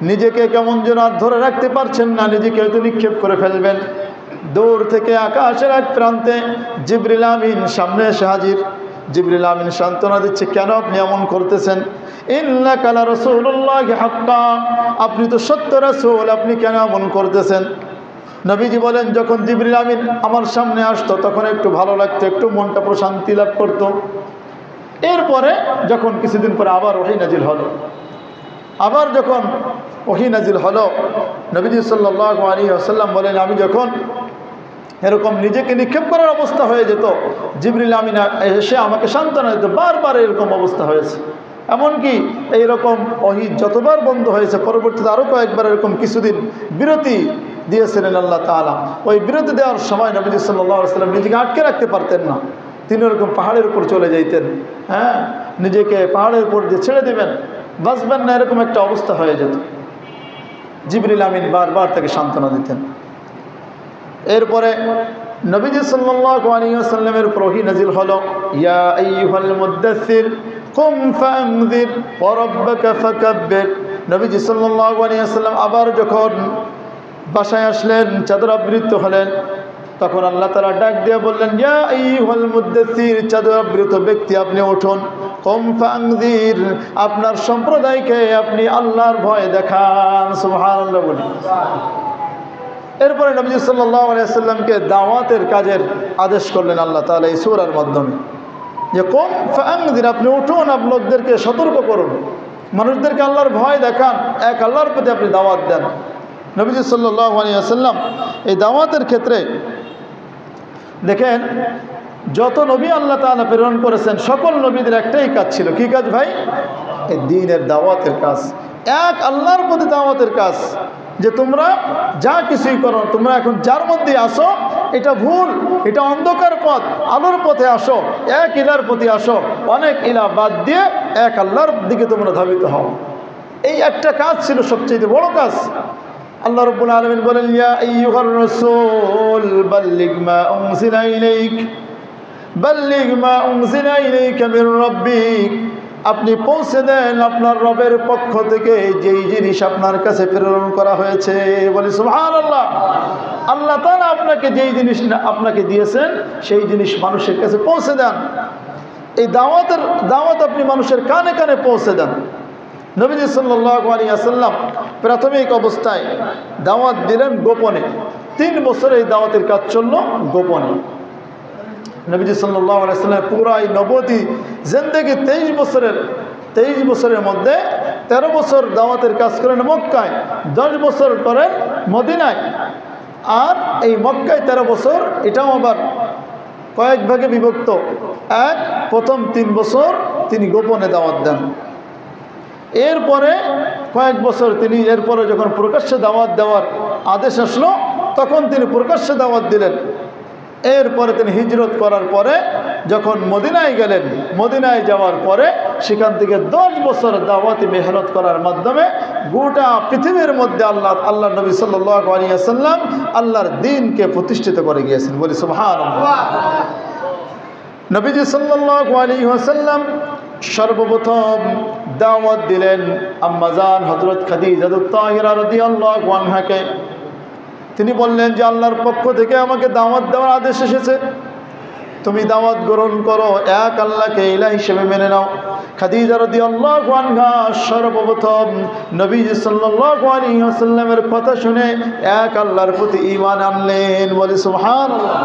নিজেকে কেমন যেন আর ধরে রাখতে পারছেন না, নিজেকে হয়তো নিক্ষেপ করে ফেলবেন। দূর থেকে আকাশের এক প্রান্তে জিবরিল আমিন সামনে এসে হাজির। জিবরিল আমিন সান্ত্বনা দিচ্ছে, কেন আপনি এমন করতেছেন? ইন্নাকা লা রাসূলুল্লাহি হাক্কা, আপনি তো সত্য রাসূল, আপনি কেন এমন করতেছেন? নবীজি বলেন, যখন জিবরিল আমিন আমার সামনে আসতো তখন একটু ভালো লাগতো, একটু মনটা প্রশান্তি লাভ করত। এরপরে যখন কিছুদিন পরে আবার ওহী নাজিল হলো, আবার যখন ওহী নাজিল হলো, নবীজি সাল্লাল্লাহু আলাইহি ওয়াসাল্লাম বলেন, আমি যখন এরকম নিজেকে নিক্ষেপ করার অবস্থা হয়ে যেত, জিবরিল আমিন এসে আমাকে সান্ত্বনা দিত। বারবার এরকম অবস্থা হয়েছে, এমনকি এইরকম ওহী যতবার বন্ধ হয়েছে পরবর্তীতে আরও কয়েকবার এরকম কিছুদিন বিরতি দিয়েছিলেন আল্লাহ তাআলা। ওই বিরতি দেওয়ার সময় নবীজি সাল্লাল্লাহু আলাইহি ওয়াসাল্লাম নিজেকে আটকে রাখতে পারতেন না, তিনি ওরকম পাহাড়ের উপর চলে যাইতেন। হ্যাঁ, নিজেকে পাহাড়ের উপর দিয়ে ছেড়ে দেবেন, বাঁচবেন না, এরকম একটা অবস্থা হয়ে যেত। জিবরিল আমিন বারবার তাকে সান্ত্বনা দিতেন। এরপরে নবীজি সাল্লাল্লাহু আলাইহি ওয়াসাল্লামের উপর ওহী নাজিল হলো, ইয়া আইয়ুহাল মুদ্দাসসির কুম ফাআনযির ওয়া রাব্বাকা ফাকাব্বির। নবীজি সাল্লাল্লাহু আলাইহি ওয়াসাল্লাম আবার যখন বাসায় আসলেন, চাদর আবৃত হলেন, তখন আল্লাহ তাআলা ডাক দিয়ে বললেন, ইয়া আইয়ুহাল মুদ্দাসসির, চাদর আবৃত ব্যক্তি আপনি উঠুন। কুম ফাআনযির, আপনার সম্প্রদায়কে আপনি আল্লাহর ভয় দেখান। সুবহানাল্লাহ বলি। এরপরে নবী সাল্লাল্লাহু আলাইহি ওয়াসাল্লামকে দাওয়াতের কাজের আদেশ করলেন আল্লাহ তাআলা এই সূরার মাধ্যমে, যে কুম ফাআনযির, আপনি উঠুন, আপনি লোকদেরকে সতর্ক করুন, মানুষদেরকে আল্লাহর ভয় দেখান, এক আল্লাহর প্রতি আপনি দাওয়াত দেন। নবী সাল্লাল্লাহু আলাইহি ওয়াসাল্লাম এই দাওয়াতের ক্ষেত্রে দেখেন, যত নবী আল্লাহ তাআলা প্রেরণ করেছেন সকল নবীদের একটাই কাজ ছিল। কি কাজ ভাই? এই দ্বীনের দাওয়াতের কাজ, এক আল্লাহর প্রতি দাওয়াতের কাজ। যে তোমরা যা কিছুই করো, তোমরা এখন যার মধ্যে আসো এটা ভুল, এটা অন্ধকার পথ, আলোর পথে আসো, এক ইলার প্রতি আসো, অনেক ইলা বাদ দিয়ে এক আল্লাহর দিকে তোমরা ধাবিত হও। এই একটা কাজ ছিল সবচেয়ে বড় কাজ। আল্লাহ রাব্বুল আলামিন বলেন, ইয়া আইয়ুহার রাসূল বাল্লিগ মা উনজিলা ইলাইক বাল্লিগ মা উনজিলা ইলাইকা মির রাব্বিক, আপনি পৌঁছে দেন আপনার রবের পক্ষ থেকে যেই জিনিস আপনার কাছে প্রেরণ করা হয়েছে। বলি সুবহানাল্লাহ। আল্লাহ তাআলা আপনাকে যেই জিনিস আপনাকে দিয়েছেন সেই জিনিস মানুষের কাছে পৌঁছে দেন। এই দাওয়াত আপনি মানুষের কানে কানে পৌঁছে দেন। নবীজি সাল্লাল্লাহু আলাইহি ওয়াসাল্লাম প্রাথমিক অবস্থায় দাওয়াত দিলেন গোপনে। 3 বছর এই দাওয়াতের কাজ চলল গোপনে। নবীজি সাল্লাল্লাহু আলাইহি ওয়াসাল্লাম পুরো এই নবুয়তি জিন্দেগি 23 বছরের মধ্যে 13 বছর দাওয়াতের কাজ করেন মক্কায়, 10 বছর করেন মদিনায়। আর এই মক্কায় 13 বছর, এটাও আবার কয়েক ভাগে বিভক্ত। প্রথম 3 বছর তিনি গোপনে দাওয়াত দেন, এরপরে কয়েক বছর তিনি, এরপরে যখন প্রকাশ্যে দাওয়াত দেওয়ার আদেশ আসলো তখন তিনি প্রকাশ্যে দাওয়াত দিলেন। এরপরে তিনি হিজরত করার পরে যখন মদিনায় গেলেন, মদিনায় যাওয়ার পরে সেখান থেকে 10 বছর দাওয়াতি মেহনত করার মাধ্যমে গোটা পৃথিবীর মধ্যে আল্লাহ নবী সাল্লাল্লাহু আলাইহি ওয়াসাল্লাম আল্লাহর দ্বীনকে প্রতিষ্ঠিত করে গিয়েছেন। বলি সুবহানাল্লাহ। নবীজি সাল্লাল্লাহু আলাইহি ওয়াসাল্লাম সর্বপ্রথম দাওয়াত দিলেন আম্মা জান হযরত খাদিজাতুত তাহিরা রাদিয়াল্লাহু আনহাকে। তিনি বললেন যে আল্লাহর পক্ষ থেকে আমাকে দাওয়াত দেওয়ার আদেশ এসেছে, তুমি দাওয়াত গ্রহণ করো, এক আল্লাহকে ইলাহ হিসেবে মেনে নাও। খাদিজা রাদিয়াল্লাহু আনহা সর্বপ্রথম নবী সাল্লাল্লাহু আলাইহি ওয়াসাল্লামের কথা শুনে এক আল্লাহর প্রতি ঈমান আনলেন। বলি সুবহানাল্লাহ।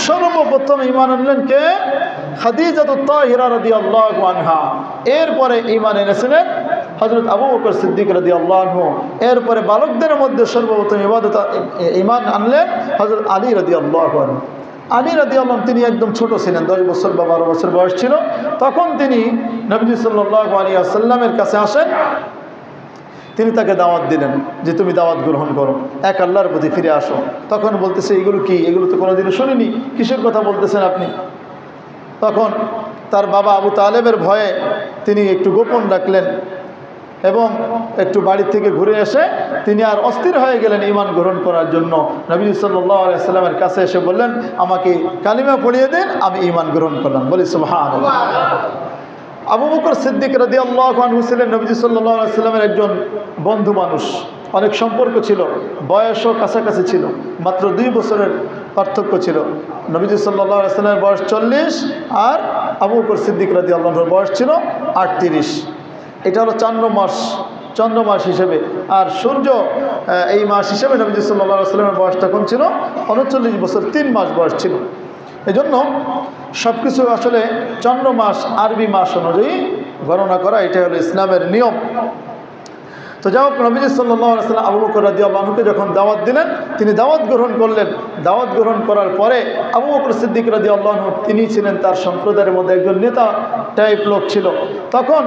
সর্বপ্রথম ঈমান আনলেন কে? খাদিজাতুত তাহিরা রাদিয়াল্লাহু আনহা। এরপরে ঈমান এনেছিলেন হযরত আবু বকর সিদ্দিক রাদিয়াল্লাহু আনহু। এরপরে বালকদের মধ্যে সর্বপ্রথম ঈমান আনলেন হযরত আলী রাদিয়াল্লাহু আনহু। আলী রাদিয়াল্লাহু আনহু তিনি একদম ছোট ছিলেন, 10 বছর বা 12 বছর বয়স ছিল। তখন তিনি নবী সাল্লাল্লাহু আলাইহি ওয়াসাল্লামের কাছে আসেন। তিনি তাকে দাওয়াত দিলেন যে তুমি দাওয়াত গ্রহণ করো, এক আল্লাহর প্রতি ফিরে আসো। তখন বলতেছে এগুলো কি? এগুলো তো কোনোদিনও শুনিনি, কিসের কথা বলতেছেন আপনি? তখন তার বাবা আবু তালেবের ভয়ে তিনি একটু গোপন রাখলেন এবং একটু বাড়ি থেকে ঘুরে এসে তিনি আর অস্থির হয়ে গেলেন ঈমান গ্রহণ করার জন্য। নবী সাল্লাল্লাহু আলাইহি ওয়াসাল্লামের কাছে এসে বললেন আমাকে কালিমা পড়িয়ে দেন, আমি ঈমান গ্রহণ করলাম। বলি সুবহানাল্লাহ। আবু বকর সিদ্দিক রাদিয়াল্লাহু আনহু ছিলেন নবী সাল্লাল্লাহু আলাইহি ওয়াসাল্লামের একজন বন্ধু মানুষ, অনেক সম্পর্ক ছিল, বয়সও কাছাকাছি ছিল, মাত্র 2 বছরের পার্থক্য ছিল। নবী সাল্লাল্লাহু আলাইহি ওয়াসাল্লামের বয়স 40 আর আবু বকর সিদ্দিক রাদিয়াল্লাহু আনহুর বয়স ছিল 38। এটা হলো চন্দ্র মাস হিসেবে, আর সূর্য এই মাস হিসেবে নবী সাল্লাল্লাহু আলাইহি ওয়াসাল্লামের বয়স তখন ছিল 39 বছর, 3 মাস বয়স ছিল। এজন্য সব কিছু আসলে চন্দ্র মাস আরবি মাস অনুযায়ী গণনা করা, এটাই হলো ইসলামের নিয়ম। তো যাই হোক, নবী সাল্লাল্লাহু আলাইহি ওয়াসাল্লাম আবু বকর রাদিয়াল্লাহু আনহুকে যখন দাওয়াত দিলেন, তিনি দাওয়াত গ্রহণ করলেন। দাওয়াত গ্রহণ করার পরে আবু বকর সিদ্দিক রাদিয়াল্লাহু আনহু তিনি ছিলেন তার সম্প্রদায়ের মধ্যে একজন নেতা টাইপ লোক ছিল। তখন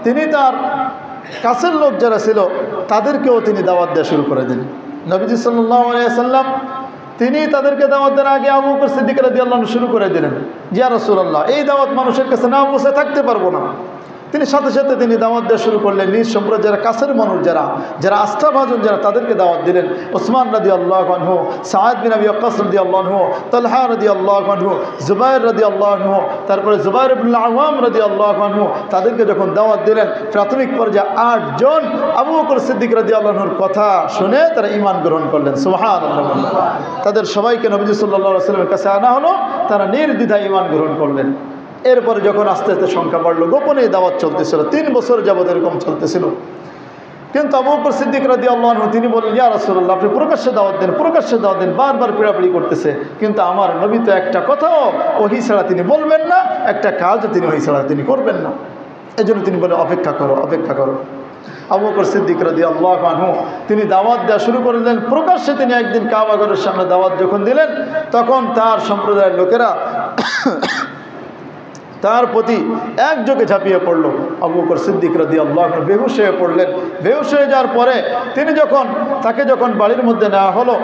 তিনি তার কাছের লোক যারা ছিল তাদেরকেও তিনি দাওয়াত দেওয়া শুরু করে দিলেন। নবী সাল্লাল্লাহু আলাইহি ওয়াসাল্লাম তিনি তাদেরকে দাওয়াত দেওয়ার আগে আবু বকর সিদ্দিক রাদিয়াল্লাহু আনহু শুরু করে দিলেন, ইয়া রাসূলুল্লাহ, এই দাওয়াত মানুষের কাছে না পৌঁছে থাকতে পারবো না। তিনি সাথে সাথে তিনি দাওয়াত দেওয়া শুরু করলেন। নিজ সম্প্রদায় যারা কাছের মানুষ, যারা আস্থাভাজন, যারা তাদেরকে দাওয়াত দিলেন। ওসমান রাদিয়াল্লাহু আনহু, সাদ বিন আবি ওয়াক্কাস রাদিয়াল্লাহু আনহু, তালহা রাদিয়াল্লাহু আনহু, জুবায়ের রাদিয়াল্লাহু আনহু, তারপরে জুবায়ের ইবনে আওয়াম রাদিয়াল্লাহু আনহু, তাদেরকে যখন দাওয়াত দিলেন, প্রাথমিক পর্যায়ে 8 জন আবু বকর সিদ্দিক রাদিয়াল্লাহু আনহুর কথা শুনে তারা ঈমান গ্রহণ করলেন। সুবহানাল্লাহ। তাদের সবাইকে নবী সাল্লাল্লাহু আলাইহি ওয়াসাল্লামের কাছে আনা হলো, তারা নির্দ্বিধায় ঈমান গ্রহণ করলেন। এরপরে যখন আস্তে আস্তে সংখ্যা বাড়লো, গোপনে দাওয়াত চলতেছিল, 3 বছর যাবত এরকম চলতেছিল। কিন্তু আবু বকর সিদ্দিক রাদিয়াল্লাহু আনহু তিনি বললেন, ইয়া রাসূলুল্লাহ, আপনি প্রকাশ্যে দাওয়াত দেন, প্রকাশ্যে দাওয়াত দেন। বারবার পিড়াপিড়ি করতেছে, কিন্তু আমার নবী তো একটা কথাও ওহী ছাড়া তিনি বলবেন না, একটা কাজও তিনি ওহী ছাড়া তিনি করবেন না। এই জন্য তিনি বলেন অপেক্ষা করো, অপেক্ষা করো। আবু বকর সিদ্দিক রাদিয়াল্লাহু আনহু তিনি দাওয়াত দেওয়া শুরু করলেন। প্রকাশ্যে তিনি একদিন কাবা ঘরের সামনে দাওয়াত যখন দিলেন, তখন তার সম্প্রদায়ের লোকেরা তার প্রতি একযোগে ঝাঁপিয়ে পড়ল। আবু বকর সিদ্দিক রাদিয়াল্লাহু আনহু বেহুশ হয়ে পড়লেন। বেহুশ হয়ে যাওয়ার পরে তাকে যখন বাড়ির মধ্যে নেওয়া হলো,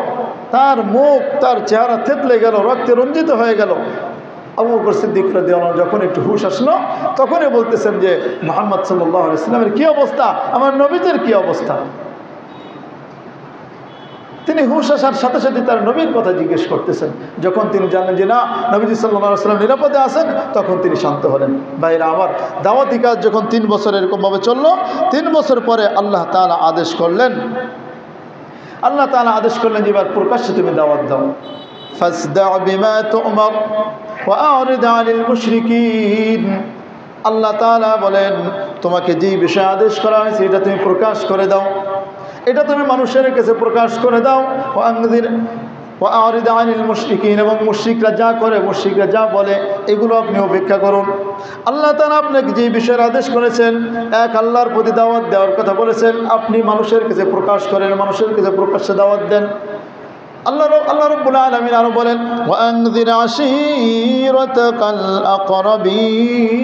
তার মুখ, তার চেহারা থেতলে গেল, রক্তে রঞ্জিত হয়ে গেল। আবু বকর সিদ্দিক রাদিয়াল্লাহু আনহু যখন একটু হুঁশ আসলো, তখনই বলতেছেন যে মুহাম্মদ সাল্লাল্লাহু আলাইহি ওয়াসাল্লামের কী অবস্থা, আমার নবীদের কী অবস্থা। তিনি হুঁশ আসার সাথে সাথে তার নবীর কথা জিজ্ঞেস করতেছেন। যখন তিনি জানলেন যে না, নবীজি সাল্লাল্লাহু আলাইহি ওয়াসাল্লাম নিরাপদে আছেন, তখন তিনি শান্ত হলেন। ভাইরা আমার, দাওয়াতি কাজ যখন 3 বছর এরকমভাবে চললো, 3 বছর পরে আল্লাহ তাআলা আদেশ করলেন যে এবার প্রকাশ্যে তুমি দাওয়াত দাও। ফাসদা বিমা তু'মার ওয়া আ'রিদ আনিল মুশরিকিন। আল্লাহ তাআলা বলেন, তোমাকে যে বিষয়ে আদেশ করা হয়েছে এটা তুমি প্রকাশ করে দাও, এটা তুমি মানুষের কাছে প্রকাশ করে দাও। ওয়া আ'রিদ আনিল মুশরিকিন, এবং মুশরিকরা যা করে, মুশরিকরা যা বলে, এগুলো আপনি উপেক্ষা করুন। আল্লাহ তাআলা আপনাকে যে বিষয়ের আদেশ করেছেন, এক আল্লাহর প্রতি দাওয়াত দেওয়ার কথা বলেছেন, আপনি মানুষের কাছে প্রকাশ করেন, মানুষের কাছে প্রকাশ্যে দাওয়াত দেন। আল্লাহ রাব্বুল আলামিন আরো বলেন, ওয়া আনযির আশীরাতাকাল আকরাবিন।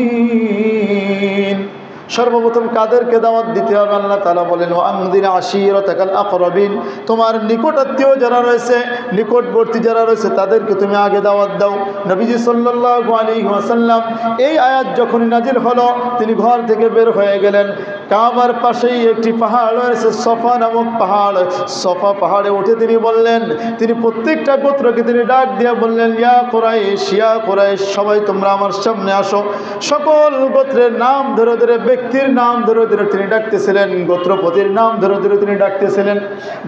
সর্বপ্রথম কাদেরকে দাওয়াত দিতে হবে? আল্লাহ তাআলা বলেন ওয়ানযির আশীরাতাকাল আকরাবিন, তোমার নিকট আত্মীয় যারা রয়েছে, নিকটবর্তী যারা রয়েছে তাদেরকে তুমি আগে দাওয়াত দাও। নবীজি সাল্লাল্লাহু আলাইহি ওয়াসাল্লাম এই আয়াত যখনই নাজিল হলো তিনি ঘর থেকে বের হয়ে গেলেন। কাবার পাশেই একটি পাহাড় রয়েছে, সফা নামক পাহাড়। সফা পাহাড়ে উঠে তিনি বললেন, তিনি প্রত্যেকটা গোত্রকে তিনি ডাক দিয়ে বললেন ইয়া কুরাইশ, ইয়া কুরাইশ, সবাই তোমরা আমার সামনে আসো। সকল গোত্রের নাম ধরে ধরে, ব্যক্তির নাম ধরে ধরে তিনি ডাকতেছিলেন, গোত্রপতির নাম ধরে ধরে তিনি ডাকতেছিলেন।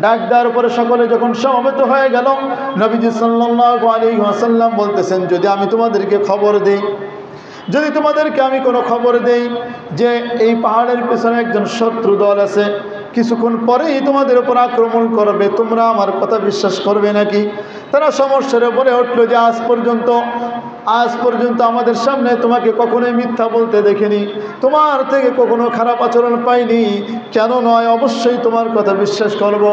ডাক দেওয়ার পরে সকলে যখন সমবেত হয়ে গেল, নবীজি সাল্লাল্লাহু আলাইহি ওয়াসাল্লাম বলতেছেন যদি আমি তোমাদেরকে খবর দেই, যদি তোমাদেরকে আমি কোনো খবর দেই যে এই পাহাড়ের পেছনে একজন শত্রু দল আছে, কিছুক্ষণ পরেই তোমাদের উপর আক্রমণ করবে, তোমরা আমার কথা বিশ্বাস করবে নাকি? তারা সমস্যারে বলে উঠল যে আজ পর্যন্ত আমাদের সামনে তোমাকে কখনোই মিথ্যা বলতে দেখিনি, তোমার থেকে কখনো খারাপ আচরণ পাইনি, কেন নয়, অবশ্যই তোমার কথা বিশ্বাস করব।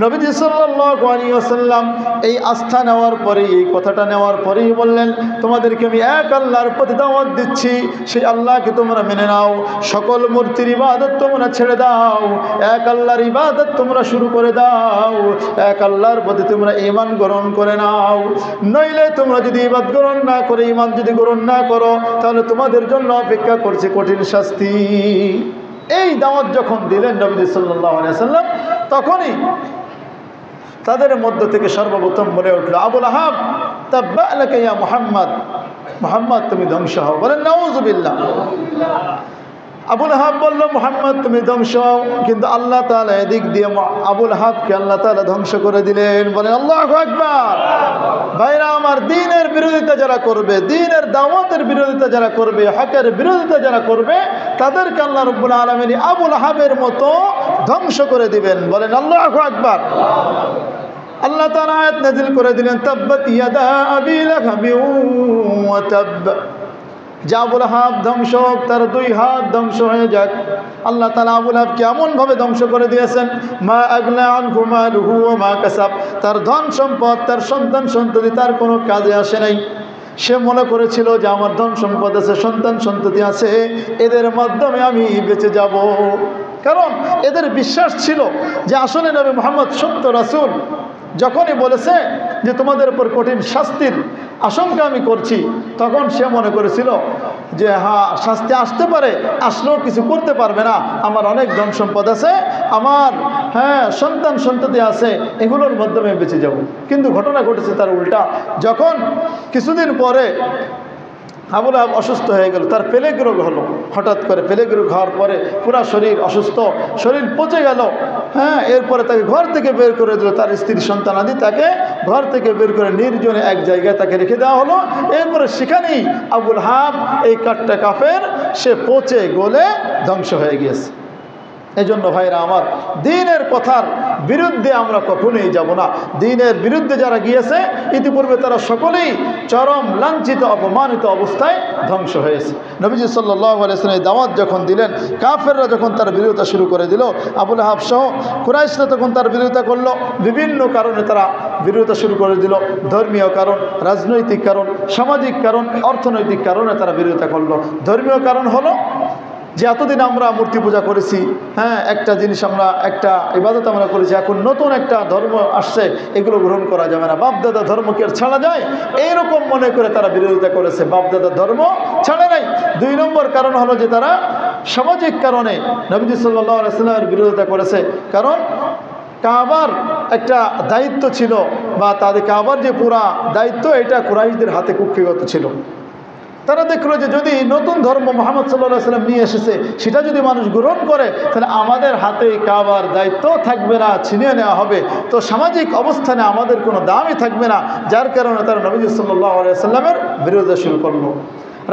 নবীজি সাল্লাল্লাহু আলাইহি ওয়াসাল্লাম এই আস্থা নেওয়ার পরেই, এই কথাটা নেওয়ার পরেই বললেন তোমাদেরকে আমি এক আল্লাহর প্রতি দাওয়াত দিচ্ছি, সেই আল্লাহকে তোমরা মেনে নাও, সকল মূর্তির ইবাদত তোমরা ছেড়ে দাও, এক আল্লাহর ইবাদত তোমরা শুরু করে দাও, এক আল্লাহর প্রতি তোমরা ঈমান গ্রহণ করে নাও, নইলে তোমরা যদি ইবাদত গ্রহণ না করে, ঈমান যদি গ্রহণ না করো, তাহলে তোমাদের জন্য অপেক্ষা করছে কঠিন শাস্তি। এই দাওয়াত যখন দিলেন নবী সাল্লাল্লাহু আলাইহি ওয়াসাল্লাম, তখনই তাদের মধ্য থেকে সর্বপ্রথম বলে উঠল আবুল আহাব তাব্বা লাকা ইয়া মুহাম্মদ, মুহাম্মদ তুমি ধ্বংস হও। বলেন নাউযুবিল্লাহ। আবুল আহাব বলল মুহাম্মদ তুমি ধ্বংস হও, কিন্তু আল্লাহ তাআলা এদিক দিয়ে আবুল আহাবকে আল্লাহ তাআলা ধ্বংস করে দিলেন। বলেন আল্লাহু আকবার। ভাইরা আমার, দ্বীনের বিরোধিতা যারা করবে, দ্বীনের দাওয়াতের বিরোধিতা যারা করবে, হকের বিরোধিতা যারা করবে, তাদেরকে আল্লাহ রাব্বুল আলামিন আবুল আহাবের মতো ধ্বংস করে দিবেন। বলেন আল্লাহু আকবার। আল্লাহ তাআলা আয়াত নাযিল করে দিলেন তাব্বাত ইয়াদা আবি লাহাবি ওয়া তাব, যে আবুল আহাব ধ্বংস হোক, তার দুই হাত ধ্বংস হয়ে যাক। আল্লাহ তাআলা আবুল আহাবকে এমনভাবে ধ্বংস করে দিয়েছেন মা আগনা আনহু মালুহু ওয়া মা কাসাব, তার ধন সম্পদ, তার সন্তান সন্ততি তার কোনো কাজে আসে নাই। সে মনে করেছিল যে আমার ধন সম্পদ আছে, সন্তান সন্ততি আছে, এদের মাধ্যমে আমি বেঁচে যাব। কারণ এদের বিশ্বাস ছিল যে আসলে নবী মুহাম্মদ সত্য রাসূল। যখনই বলেছে যে তোমাদের উপর কঠিন শাস্তির আশঙ্কা আমি করছি, তখন সে মনে করেছিল যে হ্যাঁ শাস্তি আসতে পারে, আসলেও কিছু করতে পারবে না, আমার অনেক ধন সম্পদ আছে, আমার সন্তান সন্ততি আছে, এগুলোর মাধ্যমে বেঁচে যাব। কিন্তু ঘটনা ঘটেছে তার উল্টা। যখন কিছুদিন পরে আবুল আহাব অসুস্থ হয়ে গেল, তার প্লেগ রোগ হলো। হঠাৎ করে প্লেগ রোগ হওয়ার পরে পুরা শরীর অসুস্থ, শরীর পচে গেল। এরপরে তাকে ঘর থেকে বের করে দিল, তার স্ত্রী সন্তান আদি তাকে ঘর থেকে বের করে নির্জনে এক জায়গায় তাকে রেখে দেওয়া হলো। এরপরে সেখানেই আবুল আহাব এই কাট্টা কাফের, সে পচে গলে ধ্বংস হয়ে গিয়েছে। এই জন্য ভাইরা আমার, দ্বীনের কথার বিরুদ্ধে আমরা কখনোই যাব না। দ্বীনের বিরুদ্ধে যারা গিয়েছে ইতিপূর্বে তারা সকলেই চরম লাঞ্ছিত অপমানিত অবস্থায় ধ্বংস হয়েছে। নবীজি সাল্লাল্লাহু আলাইহি ওয়াসাল্লাম দাওয়াত যখন দিলেন, কাফেররা যখন তার বিরোধিতা শুরু করে দিল, আবুল আহাব সহ কুরাইশরা তখন তার বিরোধিতা করলো। বিভিন্ন কারণে তারা বিরোধিতা শুরু করে দিল। ধর্মীয় কারণ, রাজনৈতিক কারণ, সামাজিক কারণ, অর্থনৈতিক কারণে তারা বিরোধিতা করলো। ধর্মীয় কারণ হলো যে এতদিন আমরা মূর্তি পূজা করেছি, একটা জিনিস আমরা, একটা ইবাদত আমরা করেছি, এখন নতুন একটা ধর্ম আসছে, এগুলো গ্রহণ করা যাবে না, বাপদাদা ধর্মকে আর ছাড়া যায়, এইরকম মনে করে তারা বিরোধিতা করেছে, বাপদাদা ধর্ম ছাড়ে নাই। 2 নম্বর কারণ হলো যে তারা সামাজিক কারণে নবীজি সাল্লাল্লাহু আলাইহি ওয়াসাল্লামের বিরোধিতা করেছে। কারণ কাবার একটা দায়িত্ব ছিল, বা তাদের কাবার যে পুরা দায়িত্ব, এটা কুরাইশদের হাতে কুক্ষিগত ছিল। তারা দেখলো যে যদি নতুন ধর্ম মুহাম্মদ সাল্লাল্লাহু আলাইহি ওয়াসাল্লাম নিয়ে এসেছে, সেটা যদি মানুষ গ্রহণ করে, তাহলে আমাদের হাতে কাবার দায়িত্ব থাকবে না, ছিনিয়ে নেওয়া হবে, তো সামাজিক অবস্থানে আমাদের কোনো দামই থাকবে না। যার কারণে তারা নবী সাল্লাল্লাহু আলাইহি ওয়াসাল্লামের বিরোধিতা শুরু করলো।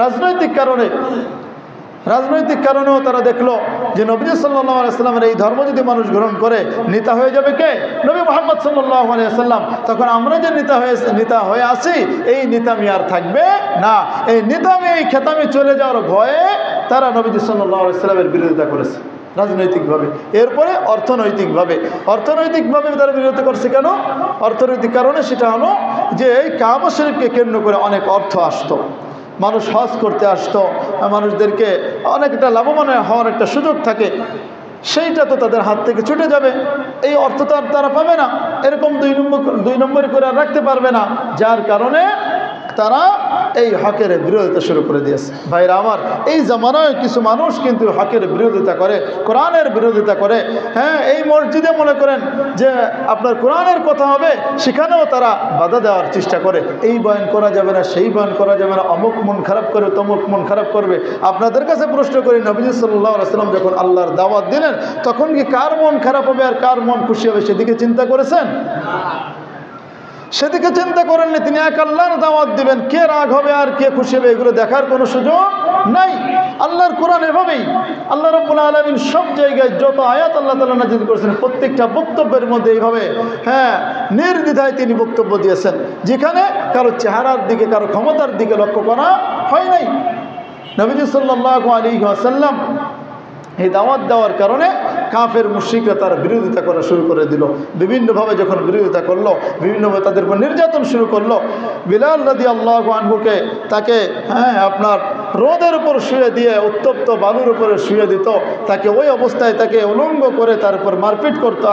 রাজনৈতিক কারণেও তারা দেখলো যে নবী সাল্লাল্লাহু আলাইহি ওয়াসাল্লামের এই ধর্ম যদি মানুষ গ্রহণ করে, নেতা হয়ে যাবে কে? নবী মুহাম্মদ সাল্লাল্লাহু আলাইহি ওয়াসাল্লাম। তখন আমরা যে নেতা হয়ে আছি, এই নেতামি আর থাকবে না। এই নেতামি, এই খেতামি চলে যাওয়ার ভয়ে তারা নবী সাল্লাল্লাহু আলাইহি ওয়াসাল্লামের বিরোধিতা করেছে রাজনৈতিকভাবে। এরপরে অর্থনৈতিকভাবে তারা বিরোধিতা করছে। কেন? অর্থনৈতিক কারণে। সেটা হলো যে এই কাবা শরীফকে কেন্দ্র করে অনেক অর্থ আসতো, মানুষ হজ করতে আসতো, মানুষদেরকে অনেকটা লাভবান হওয়ার একটা সুযোগ থাকে, সেইটা তো তাদের হাত থেকে ছুটে যাবে। এই অর্থ তো আর তারা পাবে না, এরকম দুই নম্বর করে আর রাখতে পারবে না, যার কারণে তারা এই হকের বিরোধিতা শুরু করে দিয়েছে। ভাইরা আমার, এই জামানায় কিছু মানুষ কিন্তু হকের বিরোধিতা করে, কোরআনের বিরোধিতা করে। হ্যাঁ, এই মসজিদে মনে করেন যে আপনার কোরআনের কথা হবে, সেখানেও তারা বাধা দেওয়ার চেষ্টা করে। এই বয়ান করা যাবে না, সেই বয়ান করা যাবে না, অমুক মন খারাপ করে, তমুক মন খারাপ করবে। আপনাদের কাছে প্রশ্ন করি, নবীজি সাল্লাল্লাহু আলাইহি ওয়াসাল্লাম যখন আল্লাহর দাওয়াত দিলেন, তখন কি কার মন খারাপ হবে আর কার মন খুশি হবে সেদিকে চিন্তা করেছেন? সেদিকে চিন্তা করেননি। তিনি এক আল্লাহর দাওয়াত দিবেন, কে রাগ হবে আর কে খুশি হবে এগুলো দেখার কোনো সুযোগ নাই। আল্লাহর কোরআন এভাবেই আল্লাহ রাব্বুল আলামিন সব জায়গায় যত আয়াত আল্লাহ তাআলা নাযিল করেছেন, প্রত্যেকটা বক্তব্যের মধ্যে এইভাবে নির্দ্বিধায় তিনি বক্তব্য দিয়েছেন, যেখানে কারো চেহারার দিকে, কারো ক্ষমতার দিকে লক্ষ্য করা হয় নাই। নবীজি সাল্লাল্লাহু আলাইহি ওয়াসাল্লাম এই দাওয়াত দেওয়ার কারণে কাফের মুশরিকরা তার বিরোধিতা করা শুরু করে দিল। বিভিন্নভাবে যখন বিরোধিতা করলো, বিভিন্নভাবে তাদের উপর নির্যাতন শুরু করলো। বিলাল রাদিয়াল্লাহু আনহুকে তাকে আপনার রোদের উপর শুয়ে দিয়ে, উত্তপ্ত বালুর উপরে শুয়ে দিত, তাকে ওই অবস্থায় তাকে উলঙ্গ করে তার উপর মারপিট করতো।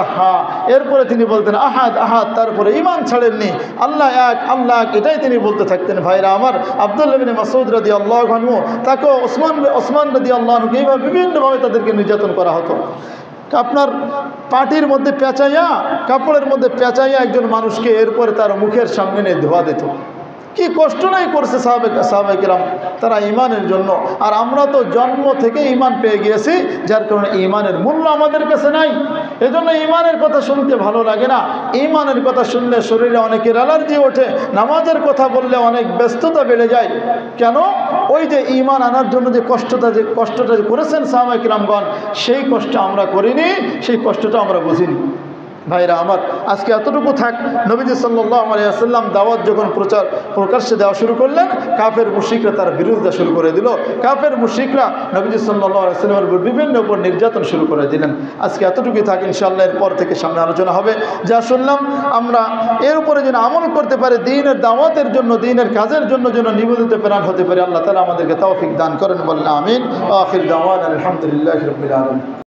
এরপরে তিনি বলতেন আহাদ আহাদ, তারপরে ঈমান ছাড়েননি, আল্লাহ এক আল্লাহ এক, এটাই তিনি বলতে থাকতেন। ভাইরা আমার, আব্দুল্লাহ ইবনে মাসউদ রাদিয়াল্লাহু আনহু, তাকে ওসমান রাদিয়াল্লাহু আনহু, এইভাবে বিভিন্নভাবে তাদেরকে নির্যাতন করা হতো। আপনার পাটির মধ্যে পেঁচাইয়া, কাপড়ের মধ্যে পেঁচাইয়া একজন মানুষকে এরপরে তার মুখের সামনে নিয়ে ধোয়া দিত। কি কষ্ট নাই করছে সাহাবায়ে কেরাম তারা ঈমানের জন্য। আর আমরা তো জন্ম থেকে ঈমান পেয়ে গিয়েছি, যার কারণে ঈমানের মূল্য আমাদের কাছে নাই। এজন্য ঈমানের কথা শুনতে ভালো লাগে না। ঈমানের কথা শুনলে শরীরে অনেকের অ্যালার্জি ওঠে, নামাজের কথা বললে অনেক ব্যস্ততা বেড়ে যায়। কেন? ওই যে ঈমান আনার জন্য যে কষ্টটা করেছেন সাহাবায়ে কেরামগণ, সেই কষ্ট আমরা করিনি, সেই কষ্টটা আমরা বুঝিনি। ভাইরা আমার, আজকে এতটুকু থাক। নবীজি সাল্লাল্লাহু আলাইহি ওয়াসাল্লাম দাওয়াত যখন প্রকাশ্যে দেওয়া শুরু করলেন, কাফের মুশরিকরা তার বিরোধিতা শুরু করে দিল। কাফের মুশরিকরা নবীজি সাল্লাল্লাহু আলাইহি ওয়াসাল্লামের উপর বিভিন্ন উপর নির্যাতন শুরু করে দিলেন। আজকে এতটুকুই থাক, ইনশাআল্লাহ এরপর থেকে সামনে আলোচনা হবে। যা শুনলাম আমরা এর উপরে যেন আমল করতে পারি, দ্বীনের দাওয়াতের জন্য, দ্বীনের কাজের জন্য যেন নিবেদিত প্রাণ হতে পারি, আল্লাহ তাআলা আমাদেরকে তৌফিক দান করেন। বলেন আমিন। আখির দাওয়ানা আলহামদুলিল্লাহি রাব্বিল আলামিন।